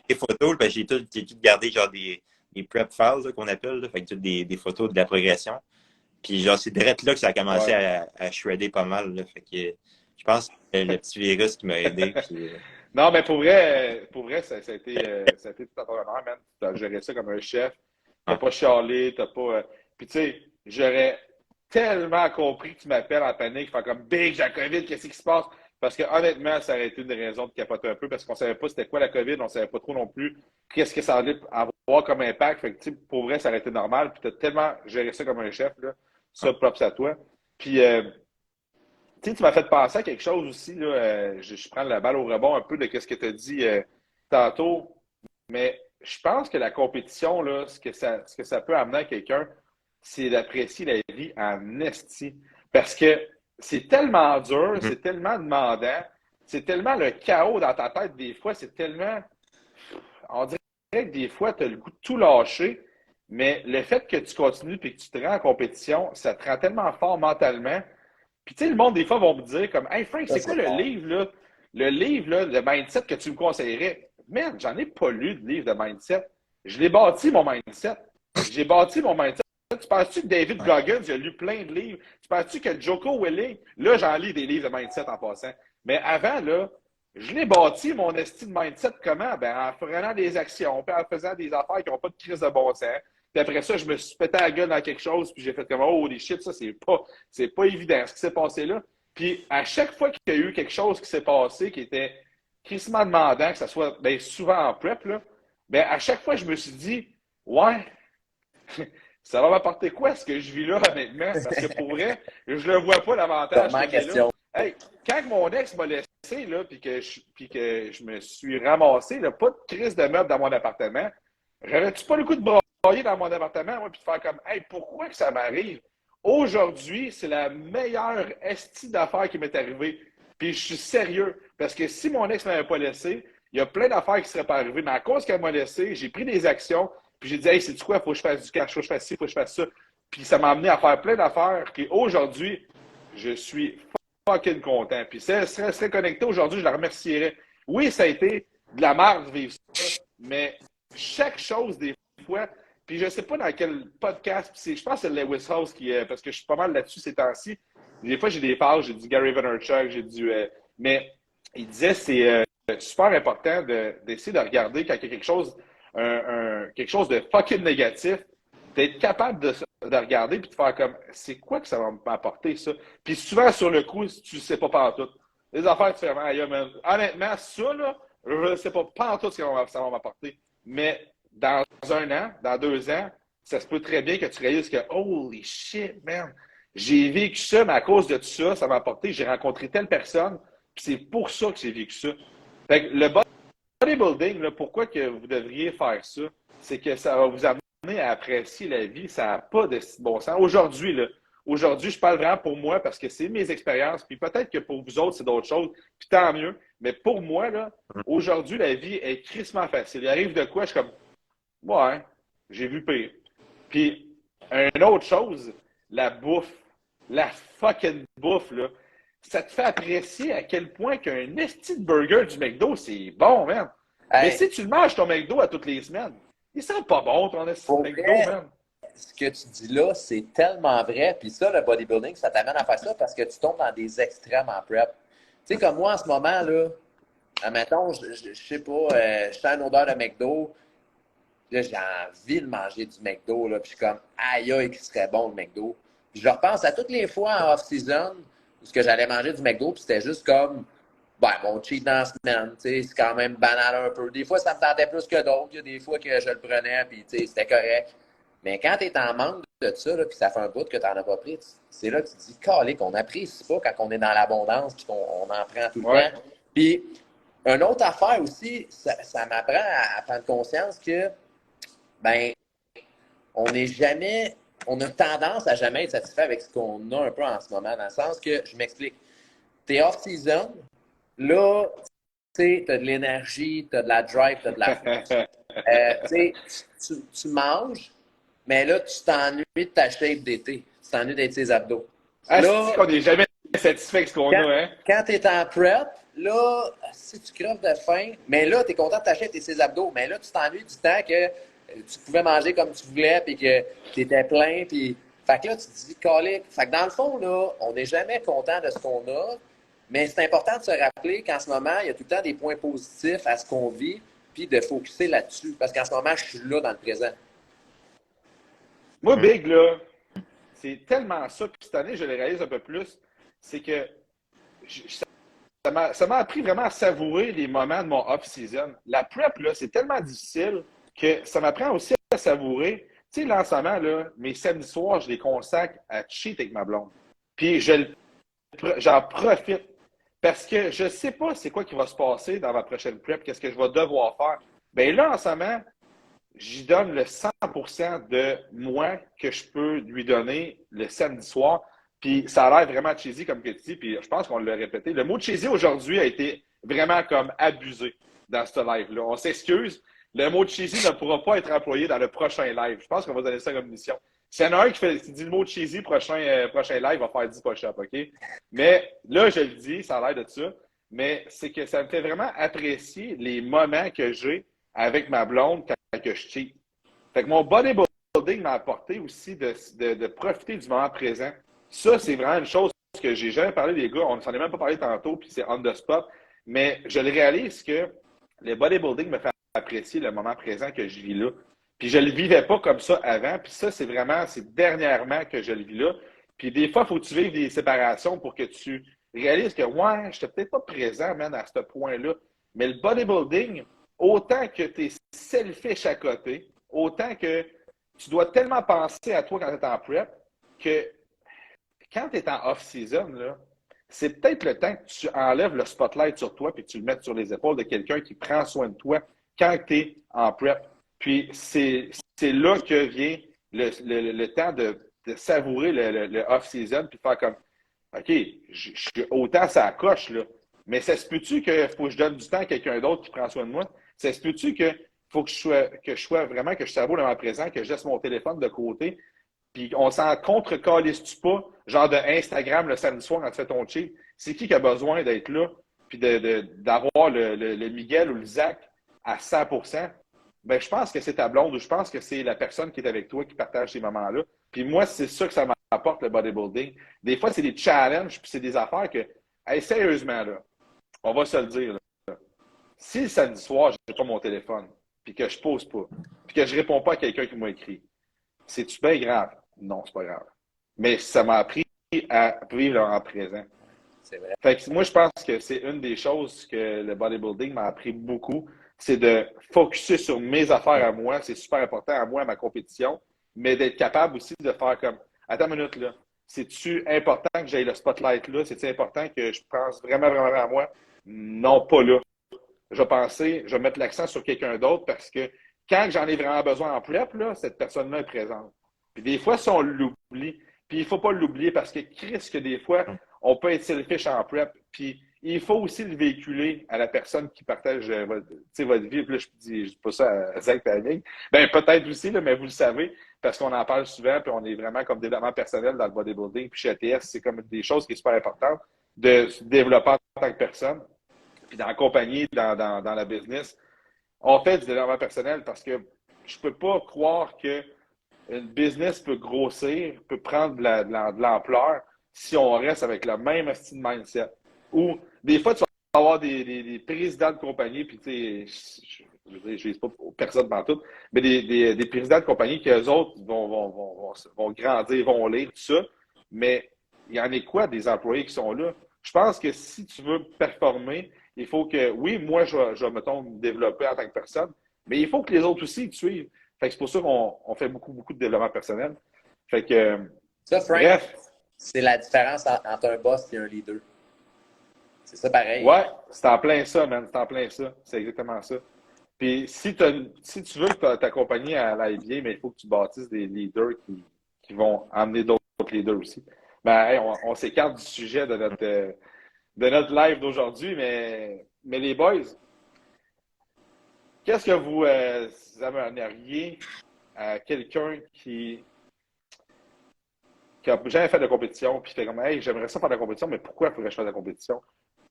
des photos, parce que j'ai tout gardé genre des prep files là, qu'on appelle, là, fait que toutes des photos de la progression. Puis genre, c'est direct là que ça a commencé
Ouais.
à shredder pas mal. Là, fait que je pense que le petit virus qui m'a aidé. Puis,
Non, mais pour vrai ça a été tout à ton honneur, man. Tu as géré ça comme un chef. T'as
ouais.
pas chialé, t'as pas. Puis tu sais, j'aurais tellement compris que tu m'appelles en panique, faire comme Big, j'ai la COVID, qu'est-ce qui se passe? Parce que honnêtement, ça aurait été une raison de capoter un peu parce qu'on savait pas c'était quoi la COVID, on savait pas trop non plus qu'est-ce que ça allait avoir comme impact. Fait que tu sais, pour vrai, ça aurait été normal. Puis t'as tellement géré ça comme un chef, là. Ça, props à toi. Puis tu sais, tu m'as fait penser à quelque chose aussi, là. Je prends la balle au rebond un peu de ce que tu as dit tantôt. Mais je pense que la compétition, là, ce que ça peut amener à quelqu'un, c'est d'apprécier la vie en esti. Parce que c'est tellement dur,
Mhm.
c'est tellement demandant, c'est tellement le chaos dans ta tête des fois, c'est tellement. On dirait que des fois, tu as le goût de tout lâcher, mais le fait que tu continues et que tu te rends en compétition, ça te rend tellement fort mentalement. Puis tu sais, le monde, des fois, vont me dire comme Hey Frank,
Ça,
c'est quoi
c'est
le
bon.
livre, là? Le livre, là, de mindset que tu me conseillerais? Merde, j'en ai pas lu de livre de mindset. Je l'ai bâti, mon mindset. J'ai bâti mon mindset. Tu penses-tu que David Goggins, il a lu plein de livres? Tu penses-tu que Joko Willing, là, j'en lis des livres de mindset en passant. Mais avant, là, je l'ai bâti, mon esti de mindset, comment? Ben, en prenant des actions, puis en faisant des affaires qui n'ont pas de crise de bon sens. Puis après ça, je me suis pété la gueule dans quelque chose, puis j'ai fait comme, oh, les shit, ça, c'est pas évident ce qui s'est passé là. Puis à chaque fois qu'il y a eu quelque chose qui s'est passé qui était crissement demandant, que ce soit ben, souvent en prep, là, ben, à chaque fois, je me suis dit, ouais, ça va m'apporter quoi ce que je vis là, honnêtement? Parce que pour vrai, je le vois pas l'avantage
Comment
que j'ai là.
question?
Hey, quand mon ex m'a laissé, là, puis que je me suis ramassé, là, pas de crise de meubles dans mon appartement, j'avais-tu pas le coup de brailler dans mon appartement, moi, puis de faire comme, hey, pourquoi que ça m'arrive? Aujourd'hui, c'est la meilleure esti d'affaires qui m'est arrivée. Puis je suis sérieux, parce que si mon ex ne m'avait pas laissé, il y a plein d'affaires qui ne seraient pas arrivées, mais à cause qu'elle m'a laissé, j'ai pris des actions, puis j'ai dit, hey, c'est-tu quoi, il faut que je fasse du cash, il faut que je fasse ci, il faut que je fasse ça. Puis ça m'a amené à faire plein d'affaires qui, aujourd'hui, je suis fucking content. Puis si elle serait connectée aujourd'hui, je la remercierais. Oui, ça a été de la merde de vivre ça, mais chaque chose, des fois, puis je ne sais pas dans quel podcast, je pense que c'est Lewis House qui est, parce que je suis pas mal là-dessus ces temps-ci. Des fois, j'ai des pages, j'ai du Gary Vaynerchuk, j'ai du. Mais il disait c'est super important d'essayer de regarder quand il y a quelque chose de fucking négatif, d'être capable de regarder puis de faire comme c'est quoi que ça va m'apporter ça. Puis souvent sur le coup, tu ne sais pas pantoute. Les affaires, tu fais vraiment, honnêtement, ça, là, je ne sais pas pantoute ce que ça va m'apporter. Mais dans un an, dans 2 ans, ça se peut très bien que tu réalises que holy shit, man, j'ai vécu ça, mais à cause de tout ça, ça m'a apporté, j'ai rencontré telle personne, puis c'est pour ça que j'ai vécu ça. Fait que le bodybuilding, là, pourquoi que vous devriez faire ça? C'est que ça va vous amener à apprécier la vie, ça n'a pas de bon sens. Aujourd'hui, là, aujourd'hui, je parle vraiment pour moi parce que c'est mes expériences, puis peut-être que pour vous autres, c'est d'autres choses, puis tant mieux. Mais pour moi, là, aujourd'hui, la vie est crissement facile. Il arrive de quoi? Je suis comme, ouais, j'ai vu pire. Puis, une autre chose, la bouffe, la fucking bouffe, là, ça te fait apprécier à quel point qu'un esti de burger du McDo, c'est bon, man. Mais
Hey,
si tu le manges ton McDo à toutes les semaines, il sent pas bon ton esti de
pour
McDo,
vrai,
man.
ce que tu dis là, c'est tellement vrai. Puis ça, le bodybuilding, ça t'amène à faire ça parce que tu tombes dans des extrêmes en prep. sais, comme moi, en ce moment, là, admettons, je sais pas, je sens une odeur de McDo, là, j'ai envie de manger du McDo, là, puis je suis comme, aïe, aïe, qui serait bon le McDo. Puis je repense à toutes les fois en off-season où j'allais manger du McDo, puis c'était juste comme, ben, mon cheat dans la semaine, tu sais, c'est quand même banal un peu. Des fois, ça me tentait plus que d'autres. Il y a des fois que je le prenais, puis tu sais, c'était correct. Mais quand tu es en manque de ça, là, puis ça fait un bout que tu n'en as pas pris, c'est là que tu te dis, calé, qu'on n'apprécie pas quand on est dans l'abondance, puis qu'on en prend tout le temps. Puis, une autre affaire aussi, ça m'apprend à prendre conscience que, ben, on a tendance à jamais être satisfait avec ce qu'on a un peu en ce moment, dans le sens que, je m'explique, t'es off-season, là, tu as de l'énergie, tu as de la drive, tu as de la force. Tu manges, mais là, tu t'ennuies de ta shape d'été. Tu t'ennuies d'être tes abdos.
Là, c'est qu'on n'est jamais satisfait avec ce qu'on a, hein?
Quand tu es en prep, là, si tu creves de faim, mais là, tu es content de ta shape et tes abdos, mais là, tu t'ennuies du temps que tu pouvais manger comme tu voulais, puis que tu étais plein, puis... Fait que là, tu te dis, calique. Fait que dans le fond, là, on n'est jamais content de ce qu'on a, mais c'est important de se rappeler qu'en ce moment, il y a tout le temps des points positifs à ce qu'on vit, puis de focusser là-dessus. Parce qu'en ce moment, je suis là dans le présent.
Moi, Big, là, c'est tellement ça. Puis cette année, je le réalise un peu plus. C'est que ça m'a appris vraiment à savourer les moments de mon off-season. La prep, là, c'est tellement difficile que ça m'apprend aussi à savourer. Tu sais, là, en ce moment, là, mes samedis soirs, je les consacre à cheat avec ma blonde. Puis j'en profite. Parce que je ne sais pas c'est quoi qui va se passer dans ma prochaine prep, qu'est-ce que je vais devoir faire. Bien là, en ce moment, j'y donne le 100% de moi que je peux lui donner le samedi soir. Puis ça a l'air vraiment cheesy, comme que tu dis, puis je pense qu'on l'a répété. Le mot cheesy aujourd'hui a été vraiment comme abusé dans ce live-là. On s'excuse. Le mot cheesy ne pourra pas être employé dans le prochain live. Je pense qu'on va donner ça comme mission. S'il y en a un qui dit le mot cheesy, prochain live, va faire 10 push-ups, OK? Mais là, je le dis, ça a l'air de ça. Mais c'est que ça me fait vraiment apprécier les moments que j'ai avec ma blonde quand je cheat. Fait que mon bodybuilding m'a apporté aussi de profiter du moment présent. Ça, c'est vraiment une chose que j'ai jamais parlé, les gars. On ne s'en est même pas parlé tantôt, puis c'est on the spot. Mais je le réalise que le bodybuilding me fait apprécier le moment présent que je vis là. Puis je ne le vivais pas comme ça avant. Puis ça, c'est dernièrement que je le vis là. Puis des fois, il faut que tu vives des séparations pour que tu réalises que, ouais, je n'étais peut-être pas présent, man, à ce point-là. Mais le bodybuilding, autant que tu es selfish à côté, autant que tu dois tellement penser à toi quand tu es en prep, que quand tu es en off-season, là, c'est peut-être le temps que tu enlèves le spotlight sur toi et que tu le mettes sur les épaules de quelqu'un qui prend soin de toi quand tu es en prep. Puis c'est là que vient le temps de savourer le off-season puis de faire comme OK, je suis autant ça coche, là. Mais ça se peut-tu qu'il faut que je donne du temps à quelqu'un d'autre qui prend soin de moi? Ça se peut-tu qu'il faut que je sois vraiment, que je savoure le moment présent, que je laisse mon téléphone de côté, puis on s'en contre-calisse-tu pas, genre de Instagram le samedi soir quand tu fais ton cheat? C'est qui a besoin d'être là, puis d'avoir le Miguel ou le Zach à 100%? Ben, je pense que c'est ta blonde ou je pense que c'est la personne qui est avec toi qui partage ces moments-là. Puis moi, c'est ça que ça m'apporte, le bodybuilding. Des fois, c'est des challenges, puis c'est des affaires que, hey, sérieusement, là, on va se le dire, là, si le samedi soir, je n'ai pas mon téléphone, puis que je pose pas, puis que je réponds pas à quelqu'un qui m'a écrit, c'est-tu bien grave? Non, c'est pas grave. Mais ça m'a appris à vivre en présent.
C'est vrai.
Fait que moi, je pense que c'est une des choses que le bodybuilding m'a appris beaucoup, c'est de focuser sur mes affaires à moi. C'est super important à moi, à ma compétition, mais d'être capable aussi de faire comme, attends une minute, là, c'est-tu important que j'aille le spotlight là? C'est-tu important que je pense vraiment, vraiment à moi? Non, pas là. Je vais mettre l'accent sur quelqu'un d'autre parce que quand j'en ai vraiment besoin en prep, là, cette personne-là est présente. Puis des fois, si on l'oublie, puis il ne faut pas l'oublier parce que Chris, que des fois, on peut être selfish en prep, puis il faut aussi le véhiculer à la personne qui partage votre vie. Puis là, je dis pas ça à Zach et à Nick. Ben, peut-être aussi, là, mais vous le savez, parce qu'on en parle souvent, puis on est vraiment comme développement personnel dans le bodybuilding. Puis chez ATS, c'est comme des choses qui sont super importantes de se développer en tant que personne, puis dans la compagnie, dans la business. On fait du développement personnel parce que je peux pas croire que une business peut grossir, peut prendre de l'ampleur si on reste avec le même style de mindset. Ou des fois, tu vas avoir des présidents de compagnie, puis tu sais, je veux dire, je ne dis pas personne dans tout, mais des présidents de compagnie qui, eux autres, vont grandir, vont lire, tout ça. Mais il y en a quoi des employés qui sont là? Je pense que si tu veux performer, il faut que, oui, moi, je vais mettons, me développer en tant que personne, mais il faut que les autres aussi te suivent. Fait que c'est pour ça qu'on fait beaucoup, beaucoup de développement personnel. Fait que,
Ça, Frank,
bref,
c'est la différence entre un boss et un leader. C'est ça pareil.
ouais, c'est en plein ça, man. C'est en plein ça. C'est exactement ça. Puis si tu veux que ta compagnie aille bien, mais il faut que tu bâtisses des leaders qui vont amener d'autres leaders aussi. Ben, hey, on s'écarte du sujet de notre live d'aujourd'hui, mais les boys, qu'est-ce que vous aimeriez à quelqu'un qui n'a jamais fait de compétition, puis fait comme, hey, j'aimerais ça faire de la compétition, mais pourquoi il faudrait que je fasse de la compétition?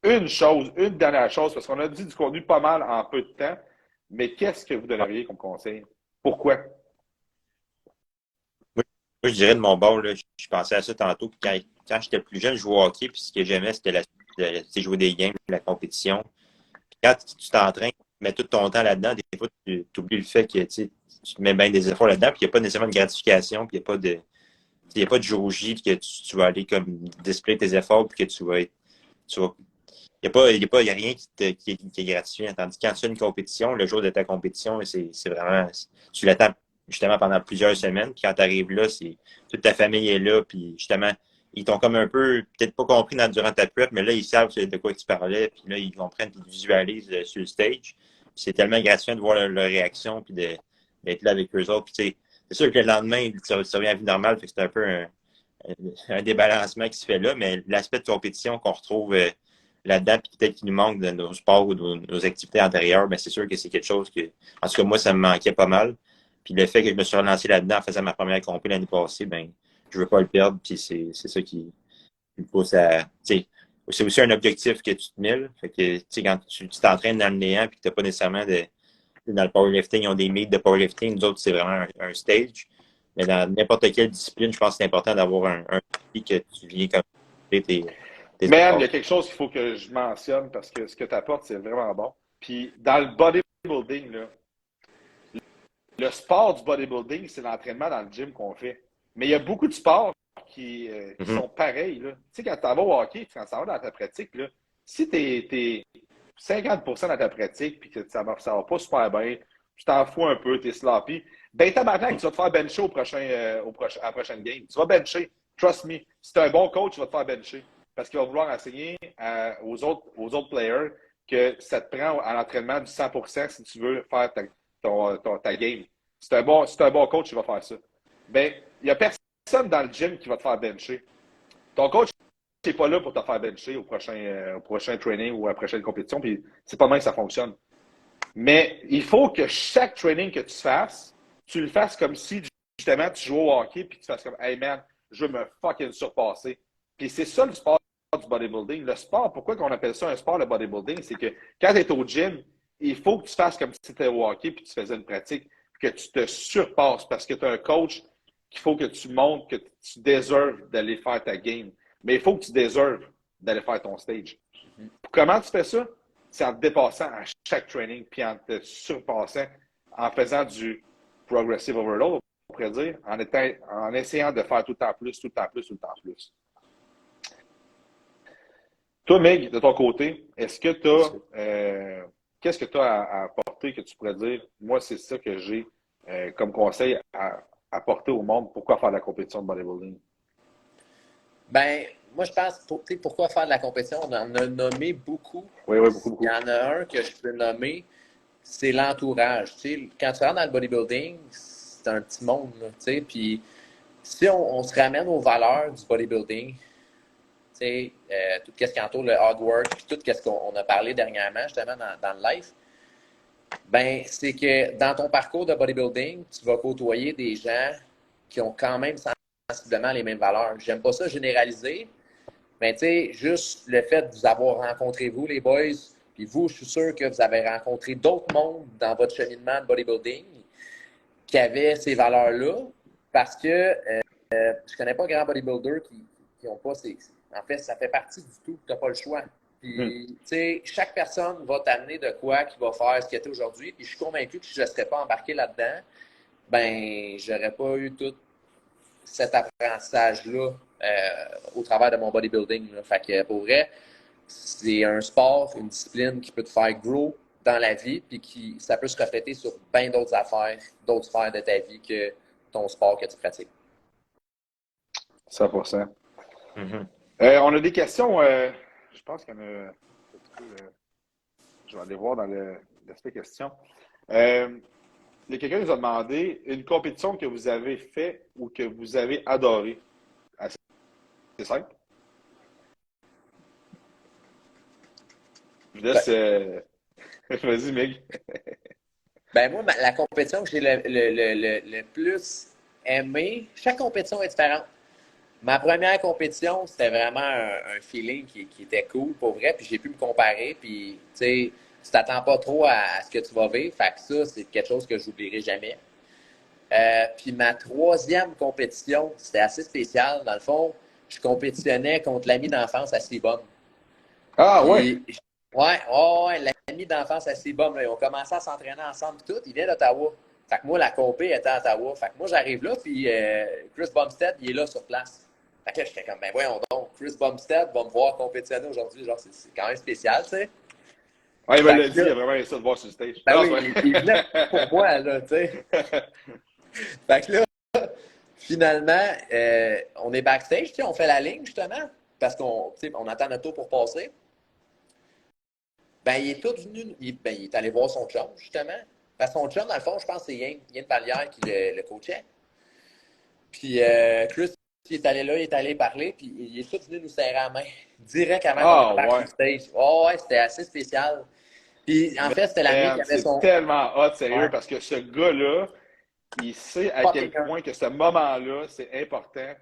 Une dernière chose, parce qu'on a dit du contenu pas mal en peu de temps, mais qu'est-ce que vous donneriez comme conseil? Pourquoi?
Moi, je dirais de mon bord, là, je pensais à ça tantôt. Puis quand j'étais plus jeune, je jouais au hockey, puis ce que j'aimais, c'était jouer des games, la compétition. Puis quand tu t'entraînes, tu mets tout ton temps là-dedans, des fois, tu oublies le fait que tu te mets bien des efforts là-dedans, puis il n'y a pas nécessairement de gratification, puis il n'y a pas de jour J, puis que tu vas aller comme display tes efforts, puis que il n'y a rien qui est gratifiant. Tandis que quand tu fais une compétition, le jour de ta compétition, c'est vraiment. Tu l'attends justement pendant plusieurs semaines. Puis quand tu arrives là, toute ta famille est là. Puis justement, ils t'ont comme un peu, peut-être pas compris durant ta prep, mais là, ils savent de quoi tu parlais. Puis là, ils comprennent, puis ils visualisent sur le stage. Puis c'est tellement gratifiant de voir leur réaction, puis d'être là avec eux autres. Puis c'est sûr que le lendemain, tu reviens à la vie normale. Fait que c'est un peu un débalancement qui se fait là. Mais l'aspect de compétition qu'on retrouve là-dedans, puis peut-être qu'il nous manque de nos sports ou de nos activités antérieures, mais c'est sûr que c'est quelque chose que, en tout cas, moi, ça me manquait pas mal. Puis le fait que je me suis relancé là-dedans en faisant ma première compé l'année passée, ben, je veux pas le perdre, puis c'est ça qui me pousse à, tu sais, c'est aussi un objectif que tu te mets, là. Fait que, tu sais, quand tu t'entraînes dans le néant, puis que t'as pas nécessairement dans le powerlifting, ils ont des meets de powerlifting, nous autres, c'est vraiment un stage. Mais dans n'importe quelle discipline, je pense que c'est important d'avoir un défi que tu viens comme tes
Man, il
efforts.
y a quelque chose qu'il faut que je mentionne parce que ce que tu apportes, c'est vraiment bon. Puis dans le bodybuilding, là, le sport du bodybuilding, c'est l'entraînement dans le gym qu'on fait. Mais il y a beaucoup de sports qui
Mhm.
sont pareils, là. Tu sais, quand tu vas au hockey, quand tu vas dans ta pratique, là, si tu es 50% dans ta pratique puis que ça va pas super bien, tu t'en fous un peu, tu es sloppy, ben tabarnak, tu vas te faire bencher à la prochaine game. Tu vas bencher. Trust me. Si tu es un bon coach, tu vas te faire bencher. Parce qu'il va vouloir enseigner aux autres players que ça te prend à l'entraînement du 100% si tu veux faire ta game. Si tu es un bon coach, tu vas faire ça. Ben, il n'y a personne dans le gym qui va te faire bencher. Ton coach n'est pas là pour te faire bencher au prochain training ou à la prochaine compétition, puis c'est pas mal que ça fonctionne. Mais il faut que chaque training que tu fasses, tu le fasses comme si justement tu joues au hockey puis tu fasses comme hey man, je veux me fucking surpasser. Puis c'est ça le sport du bodybuilding. Le sport, pourquoi on appelle ça un sport le bodybuilding, c'est que quand tu es au gym, il faut que tu fasses comme si tu étais au hockey puis tu faisais une pratique, que tu te surpasses parce que tu as un coach qu'il faut que tu montres que tu deserves d'aller faire ta game. Mais il faut que tu deserves d'aller faire ton stage. Comment tu fais ça? C'est en te dépassant à chaque training, puis en te surpassant, en faisant du progressive overload, on pourrait dire, en essayant de faire tout le temps plus, tout le temps plus, tout le temps plus. Toi, Meg, de ton côté, qu'est-ce que tu as à apporter que tu pourrais dire, moi, c'est ça que j'ai comme conseil à apporter au monde, pourquoi faire de la compétition de bodybuilding?
Ben, moi, je pense, pourquoi faire de la compétition? On en a nommé beaucoup.
Oui, oui, beaucoup,
Il y
beaucoup.
en a un que je peux nommer, c'est l'entourage. Tu sais, quand tu rentres dans le bodybuilding, c'est un petit monde, là, tu sais, puis si on se ramène aux valeurs du bodybuilding, tu sais, tout ce qui entoure le hard work, puis tout ce qu'on a parlé dernièrement, justement, dans le live, ben, c'est que dans ton parcours de bodybuilding, tu vas côtoyer des gens qui ont quand même sensiblement les mêmes valeurs. J'aime pas ça généraliser, mais tu sais, juste le fait de vous avoir rencontré, vous, les boys, puis vous, je suis sûr que vous avez rencontré d'autres mondes dans votre cheminement de bodybuilding qui avaient ces valeurs-là, parce que je connais pas grand bodybuilder qui n'ont pas ces... En fait, ça fait partie du tout. Tu n'as pas le choix. Puis, tu sais, chaque personne va t'amener de quoi qui va faire ce qu'il était aujourd'hui. Puis, je suis convaincu que si je ne serais pas embarqué là-dedans, ben, j'aurais pas eu tout cet apprentissage-là au travers de mon bodybuilding. Là. Fait que, pour vrai, c'est un sport, une discipline qui peut te faire grow dans la vie, puis ça peut se refléter sur bien d'autres affaires, d'autres sphères de ta vie que ton sport que tu pratiques.
100%.
Mhm.
On a des questions. Je pense qu'on a. Je vais aller voir dans l'aspect questions. Il y a quelqu'un qui nous a demandé une compétition que vous avez fait ou que vous avez adoré. C'est simple. Je vous laisse. Vas-y, Mig.
Ben moi, la compétition que j'ai le plus aimé, chaque compétition est différente. Ma première compétition, c'était vraiment un feeling qui était cool, pour vrai, puis j'ai pu me comparer, puis tu sais, tu t'attends pas trop à ce que tu vas vivre, fait que ça, c'est quelque chose que j'oublierai jamais. Puis ma troisième compétition, c'était assez spécial. Dans le fond, je compétitionnais contre l'ami d'enfance à Seabum.
Ah, ouais.
Puis, ouais, l'ami d'enfance à Seabum, là, ils ont commencé à s'entraîner ensemble et tout. Il vient d'Ottawa. Fait que moi, la compé était à Ottawa. Fait que moi, j'arrive là, puis Chris Bumstead, il est là sur place. Fait que là, j'étais comme, ben voyons donc, Chris Bumstead va me voir compétitionner aujourd'hui. Genre, c'est quand même spécial, tu sais.
Ouais, il me
Fait
l'a
que
dit, il
là,
a vraiment aimé ça de voir sur le stage.
ben
Non,
oui,
c'est
il venait
vrai.
pour moi, là, tu sais. Fait que là, finalement, on est backstage, tu sais, on fait la ligne, justement, parce qu'on on attend notre tour pour passer. Ben, il est tout venu, il est allé voir son chum, justement. Parce que son chum, dans le fond, je pense que c'est Yann Vallière qui le coachait. Puis Chris, il est allé là, il est allé parler, puis il est tout venu nous serrer la main, direct avant qu'on
Ah,
embarque sur
ouais.
le stage. Oh, ouais, c'était assez spécial. Puis en fait, c'était l'année qui
Man,
avait
c'est
son.
tellement hot, sérieux,
Ouais,
parce que ce gars-là, il sait à quel
fucking un.
point que ce moment-là, c'est important,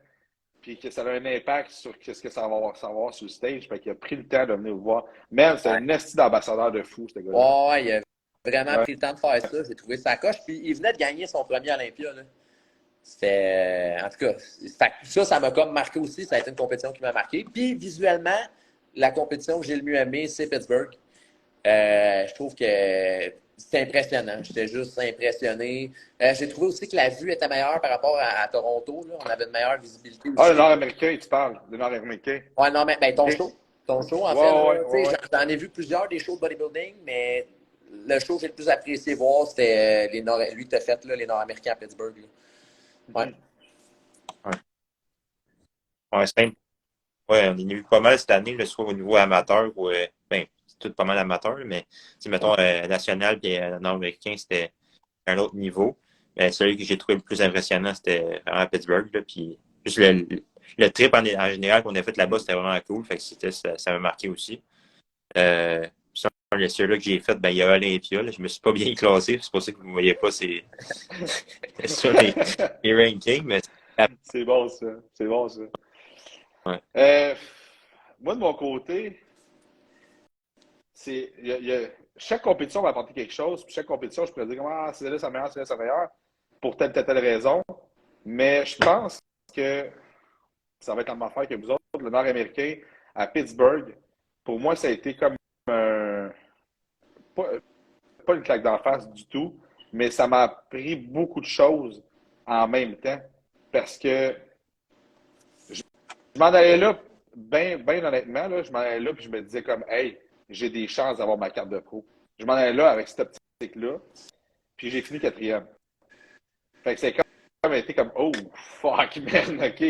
puis que ça a un impact sur ce que ça va avoir sur le stage. Fait qu'il a pris le temps de venir vous voir. Man, c'est
Ouais.
un esti d'ambassadeur de fou, ce gars-là.
Ouais, il a vraiment
Ouais.
pris le temps de faire ça. J'ai trouvé sa coche. Puis il venait de gagner son premier Olympia. Là. C'était. En tout cas, ça m'a comme marqué aussi. Ça a été une compétition qui m'a marqué. Puis visuellement, la compétition que j'ai le mieux aimée, c'est Pittsburgh. Je trouve que c'était impressionnant. J'étais juste impressionné. J'ai trouvé aussi que la vue était meilleure par rapport à Toronto. Là. On avait une meilleure visibilité
Ah, le
aussi.
Nord-Américain, tu parles. Le Nord-Américain.
Ouais, non, mais ben, ton
OK.
show. Ton show, en
Ouais,
fait,
ouais,
là,
ouais, ouais.
j'en ai vu plusieurs des shows de bodybuilding, mais le show que j'ai le plus apprécié voir, c'était lui qui t'a fait, là, les Nord-Américains à Pittsburgh. Là. Ouais.
Ouais, c'est même- ouais, on en a eu pas mal cette année, là, soit au niveau amateur ou ben, c'est tout pas mal amateur, mais mettons national et nord-américain, c'était un autre niveau. Mais celui que j'ai trouvé le plus impressionnant, c'était vraiment à Pittsburgh. Là, puis juste le trip en général qu'on a fait là-bas, c'était vraiment cool. Fait que ça m'a marqué aussi. Puis celui-là que j'ai fait, ben, il y a Olympia. Là, je me suis pas bien classé. C'est pour ça que vous ne voyez pas sur les rankings. Mais
C'est bon, ça. C'est bon, ça.
ouais.
Moi, de mon côté, chaque compétition va apporter quelque chose. Puis chaque compétition, je pourrais dire, ah, c'est là, ça meilleur, c'est là, ça meilleur, pour telle raison. Mais je pense que ça va être la même affaire que vous autres. Le Nord-Américain à Pittsburgh, pour moi, ça a été comme un. Pas, pas une claque d'en face du tout, mais ça m'a appris beaucoup de choses en même temps. Parce que je m'en allais là, ben honnêtement, là, je m'en allais là, puis je me disais comme, hey, j'ai des chances d'avoir ma carte de pro. Je m'en allais là avec cette optique-là, puis j'ai fini quatrième. Fait que c'est comme été comme, oh, fuck, man, OK.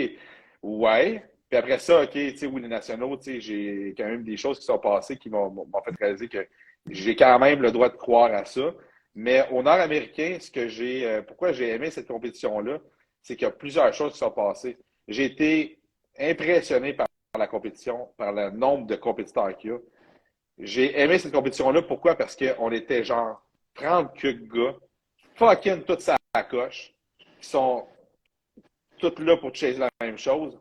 Ouais. Puis après ça, OK, tu sais, oui, les nationaux, tu sais, j'ai quand même des choses qui sont passées qui m'ont fait réaliser que j'ai quand même le droit de croire à ça. Mais au Nord-Américain, pourquoi j'ai aimé cette compétition-là, c'est qu'il y a plusieurs choses qui sont passées. J'ai été impressionné par la compétition, par le nombre de compétiteurs qu'il y a. J'ai aimé cette compétition-là. Pourquoi? Parce qu'on était genre 30 gars, fucking toute sa coche, qui sont tous là pour chaser la même chose.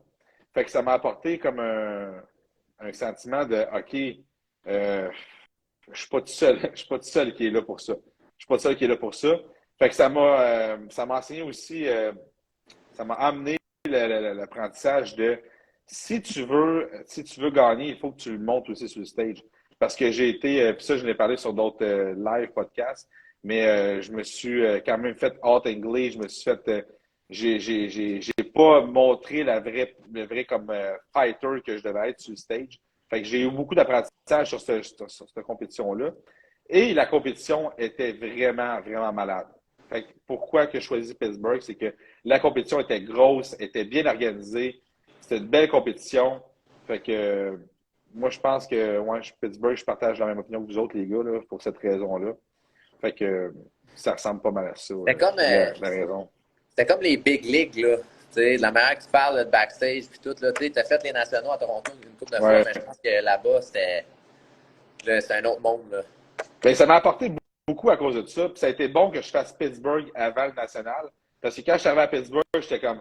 Fait que ça m'a apporté comme un sentiment de OK, je suis pas tout seul. Je suis pas tout seul qui est là pour ça. Je suis pas tout seul qui est là pour ça. Fait que ça m'a enseigné aussi, ça m'a amené l'apprentissage de si tu veux gagner, il faut que tu le montes aussi sur le stage. Parce que j'ai été, puis ça, je l'ai parlé sur d'autres live podcasts, mais je me suis quand même fait out anglais, je me suis fait, j'ai pas montré le vrai comme fighter que je devais être sur le stage. Fait que j'ai eu beaucoup d'apprentissage sur cette compétition-là. Et la compétition était vraiment, vraiment malade. Fait que pourquoi que je choisis Pittsburgh, c'est que la compétition était grosse, était bien organisée, c'était une belle compétition. Fait que moi, je pense que Pittsburgh, je partage la même opinion que vous autres, les gars, là, pour cette raison-là. Fait que ça ressemble pas mal à ça.
C'est comme,
la raison.
C'était comme les big leagues, là. T'sais, de la manière que tu parles là, de backstage puis tout, là, tu as fait les nationaux à Toronto une couple de fois, mais je pense que là-bas, c'était un autre monde. Là.
Ben, ça m'a apporté beaucoup à cause de ça. Puis ça a été bon que je fasse Pittsburgh avant le national. Parce que quand je suis arrivé à Pittsburgh, j'étais comme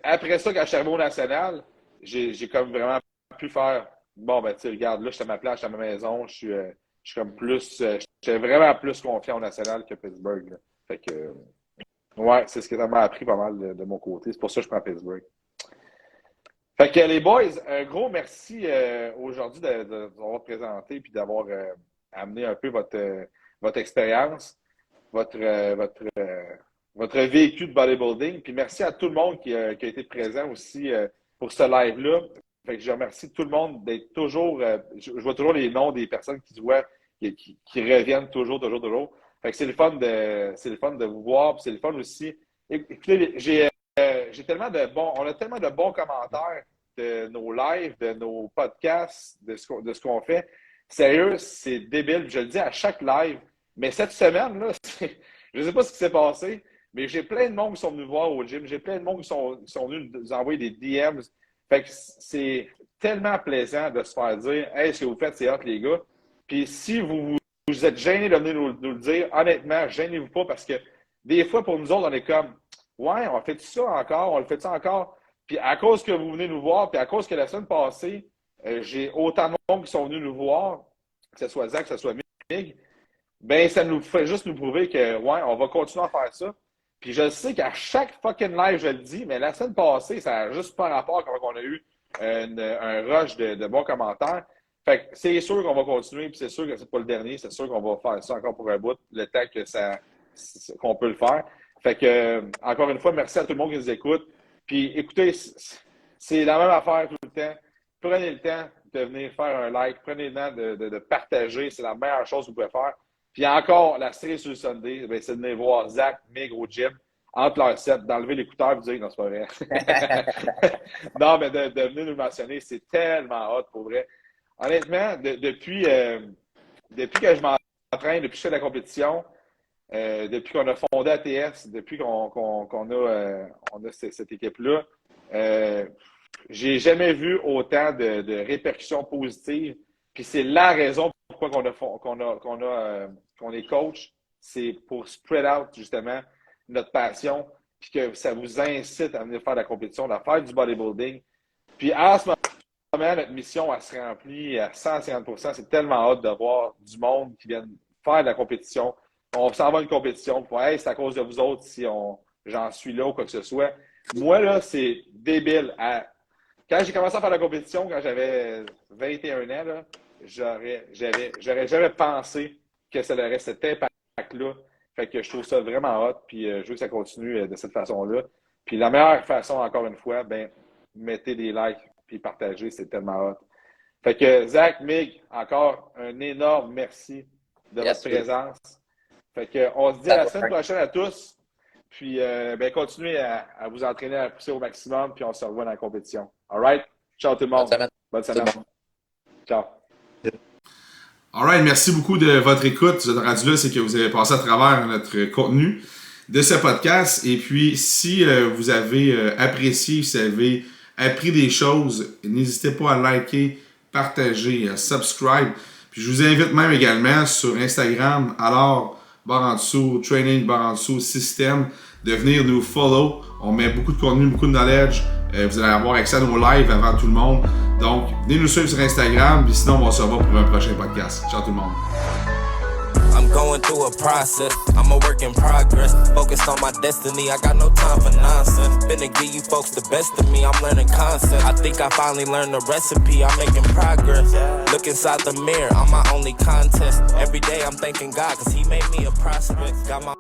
Après ça, quand je suis arrivé au national, j'ai comme vraiment pu faire bon, ben, tu sais, regarde, là, je suis à ma place, je suis à ma maison, je suis comme plus. J'étais vraiment plus confiant au national que Pittsburgh. Là. Fait que. Ouais, c'est ce que ça m'a appris pas mal de mon côté. C'est pour ça que je prends Pittsburgh. Fait que les boys, un gros merci aujourd'hui de vous avoir présenté et d'avoir amené un peu votre expérience, votre vécu de bodybuilding. Puis merci à tout le monde qui a été présent aussi pour ce live-là. Fait que je remercie tout le monde d'être toujours. Je vois toujours les noms des personnes qui se voient, qui reviennent toujours. Fait que c'est le fun de vous voir, puis c'est le fun aussi. Écoutez, on a tellement de bons commentaires de nos lives, de nos podcasts, de ce qu'on fait. Sérieux, c'est débile. Je le dis à chaque live. Mais cette semaine, là, je ne sais pas ce qui s'est passé, mais j'ai plein de monde qui sont venus voir au gym. J'ai plein de monde qui sont venus nous envoyer des DMs. Fait que c'est tellement plaisant de se faire dire « Hey, ce que vous faites, c'est hot, les gars. » Puis si vous êtes gênés de venir nous le dire, honnêtement, gênez-vous pas parce que des fois, pour nous autres, on est comme « Ouais, on fait ça encore, on le fait ça encore. » Puis à cause que vous venez nous voir, puis à cause que la semaine passée, j'ai autant de monde qui sont venus nous voir, que ce soit Zach, que ce soit Mig, ben ça nous fait juste nous prouver que, ouais, on va continuer à faire ça. Puis je sais qu'à chaque fucking live, je le dis, mais la semaine passée, ça n'a juste pas rapport quand on a eu un rush de bons commentaires. Fait que c'est sûr qu'on va continuer, puis c'est sûr que c'est pas le dernier, c'est sûr qu'on va faire ça encore pour un bout, le temps qu'on peut le faire. Fait que, encore une fois, merci à tout le monde qui nous écoute. Puis écoutez, c'est la même affaire tout le temps. Prenez le temps de venir faire un like, prenez le temps de partager, c'est la meilleure chose que vous pouvez faire. Puis encore, la série sur le Sunday, ben, c'est de venir voir Zach, Mig au gym, entre leurs sets, d'enlever l'écouteur et de dire non, c'est pas vrai. Non, mais de venir nous mentionner, c'est tellement hot pour vrai. Honnêtement, depuis que je m'entraîne, depuis que je fais la compétition, depuis qu'on a fondé ATS, depuis qu'on a cette équipe-là, j'ai jamais vu autant de répercussions positives. Puis c'est la raison pourquoi qu'on est coach, c'est pour spread out justement notre passion, puis que ça vous incite à venir faire la compétition, à faire du bodybuilding. Puis en ce moment, notre mission, elle se remplit à 150%. C'est tellement hâte de voir du monde qui vient faire de la compétition. On s'en va à une compétition pour hey, c'est à cause de vous autres si j'en suis là ou quoi que ce soit. Moi, là, c'est débile. Quand j'ai commencé à faire la compétition, quand j'avais 21 ans, là, j'aurais jamais pensé que ça aurait cet impact-là. Fait que je trouve ça vraiment hot, puis je veux que ça continue de cette façon-là. Puis la meilleure façon, encore une fois, ben mettez des likes puis partagez, c'est tellement hot. Fait que Zach, Mig, encore un énorme merci de votre présence. Fait que on se dit à la semaine prochaine à tous. Puis ben continuez à vous entraîner, à pousser au maximum, puis on se revoit dans la compétition. All right? Ciao tout le monde. Bonne semaine. Ciao.
All right, merci beaucoup de votre écoute. Ce rendu là, c'est que vous avez passé à travers notre contenu de ce podcast. Et puis, si vous avez apprécié, si vous avez appris des choses, n'hésitez pas à liker, partager, subscribe. Puis, je vous invite même également sur Instagram, alors, barre en dessous, training, barre en dessous, système, de venir nous follow. On met beaucoup de contenu, beaucoup de knowledge. Vous allez avoir accès à nos lives avant tout le monde. Donc, venez nous suivre sur Instagram. Puis sinon, on va se revoir pour un prochain podcast. Ciao tout le monde.
I'm going through a process. I'm a work in progress. Focused on my destiny. I got no time for nonsense. Finna give you folks the best of me. I'm learning concepts. I think I finally learned the recipe. I'm making progress. Look inside the mirror. I'm my only contest. Every day I'm thanking God, cause he made me a prospect. Got my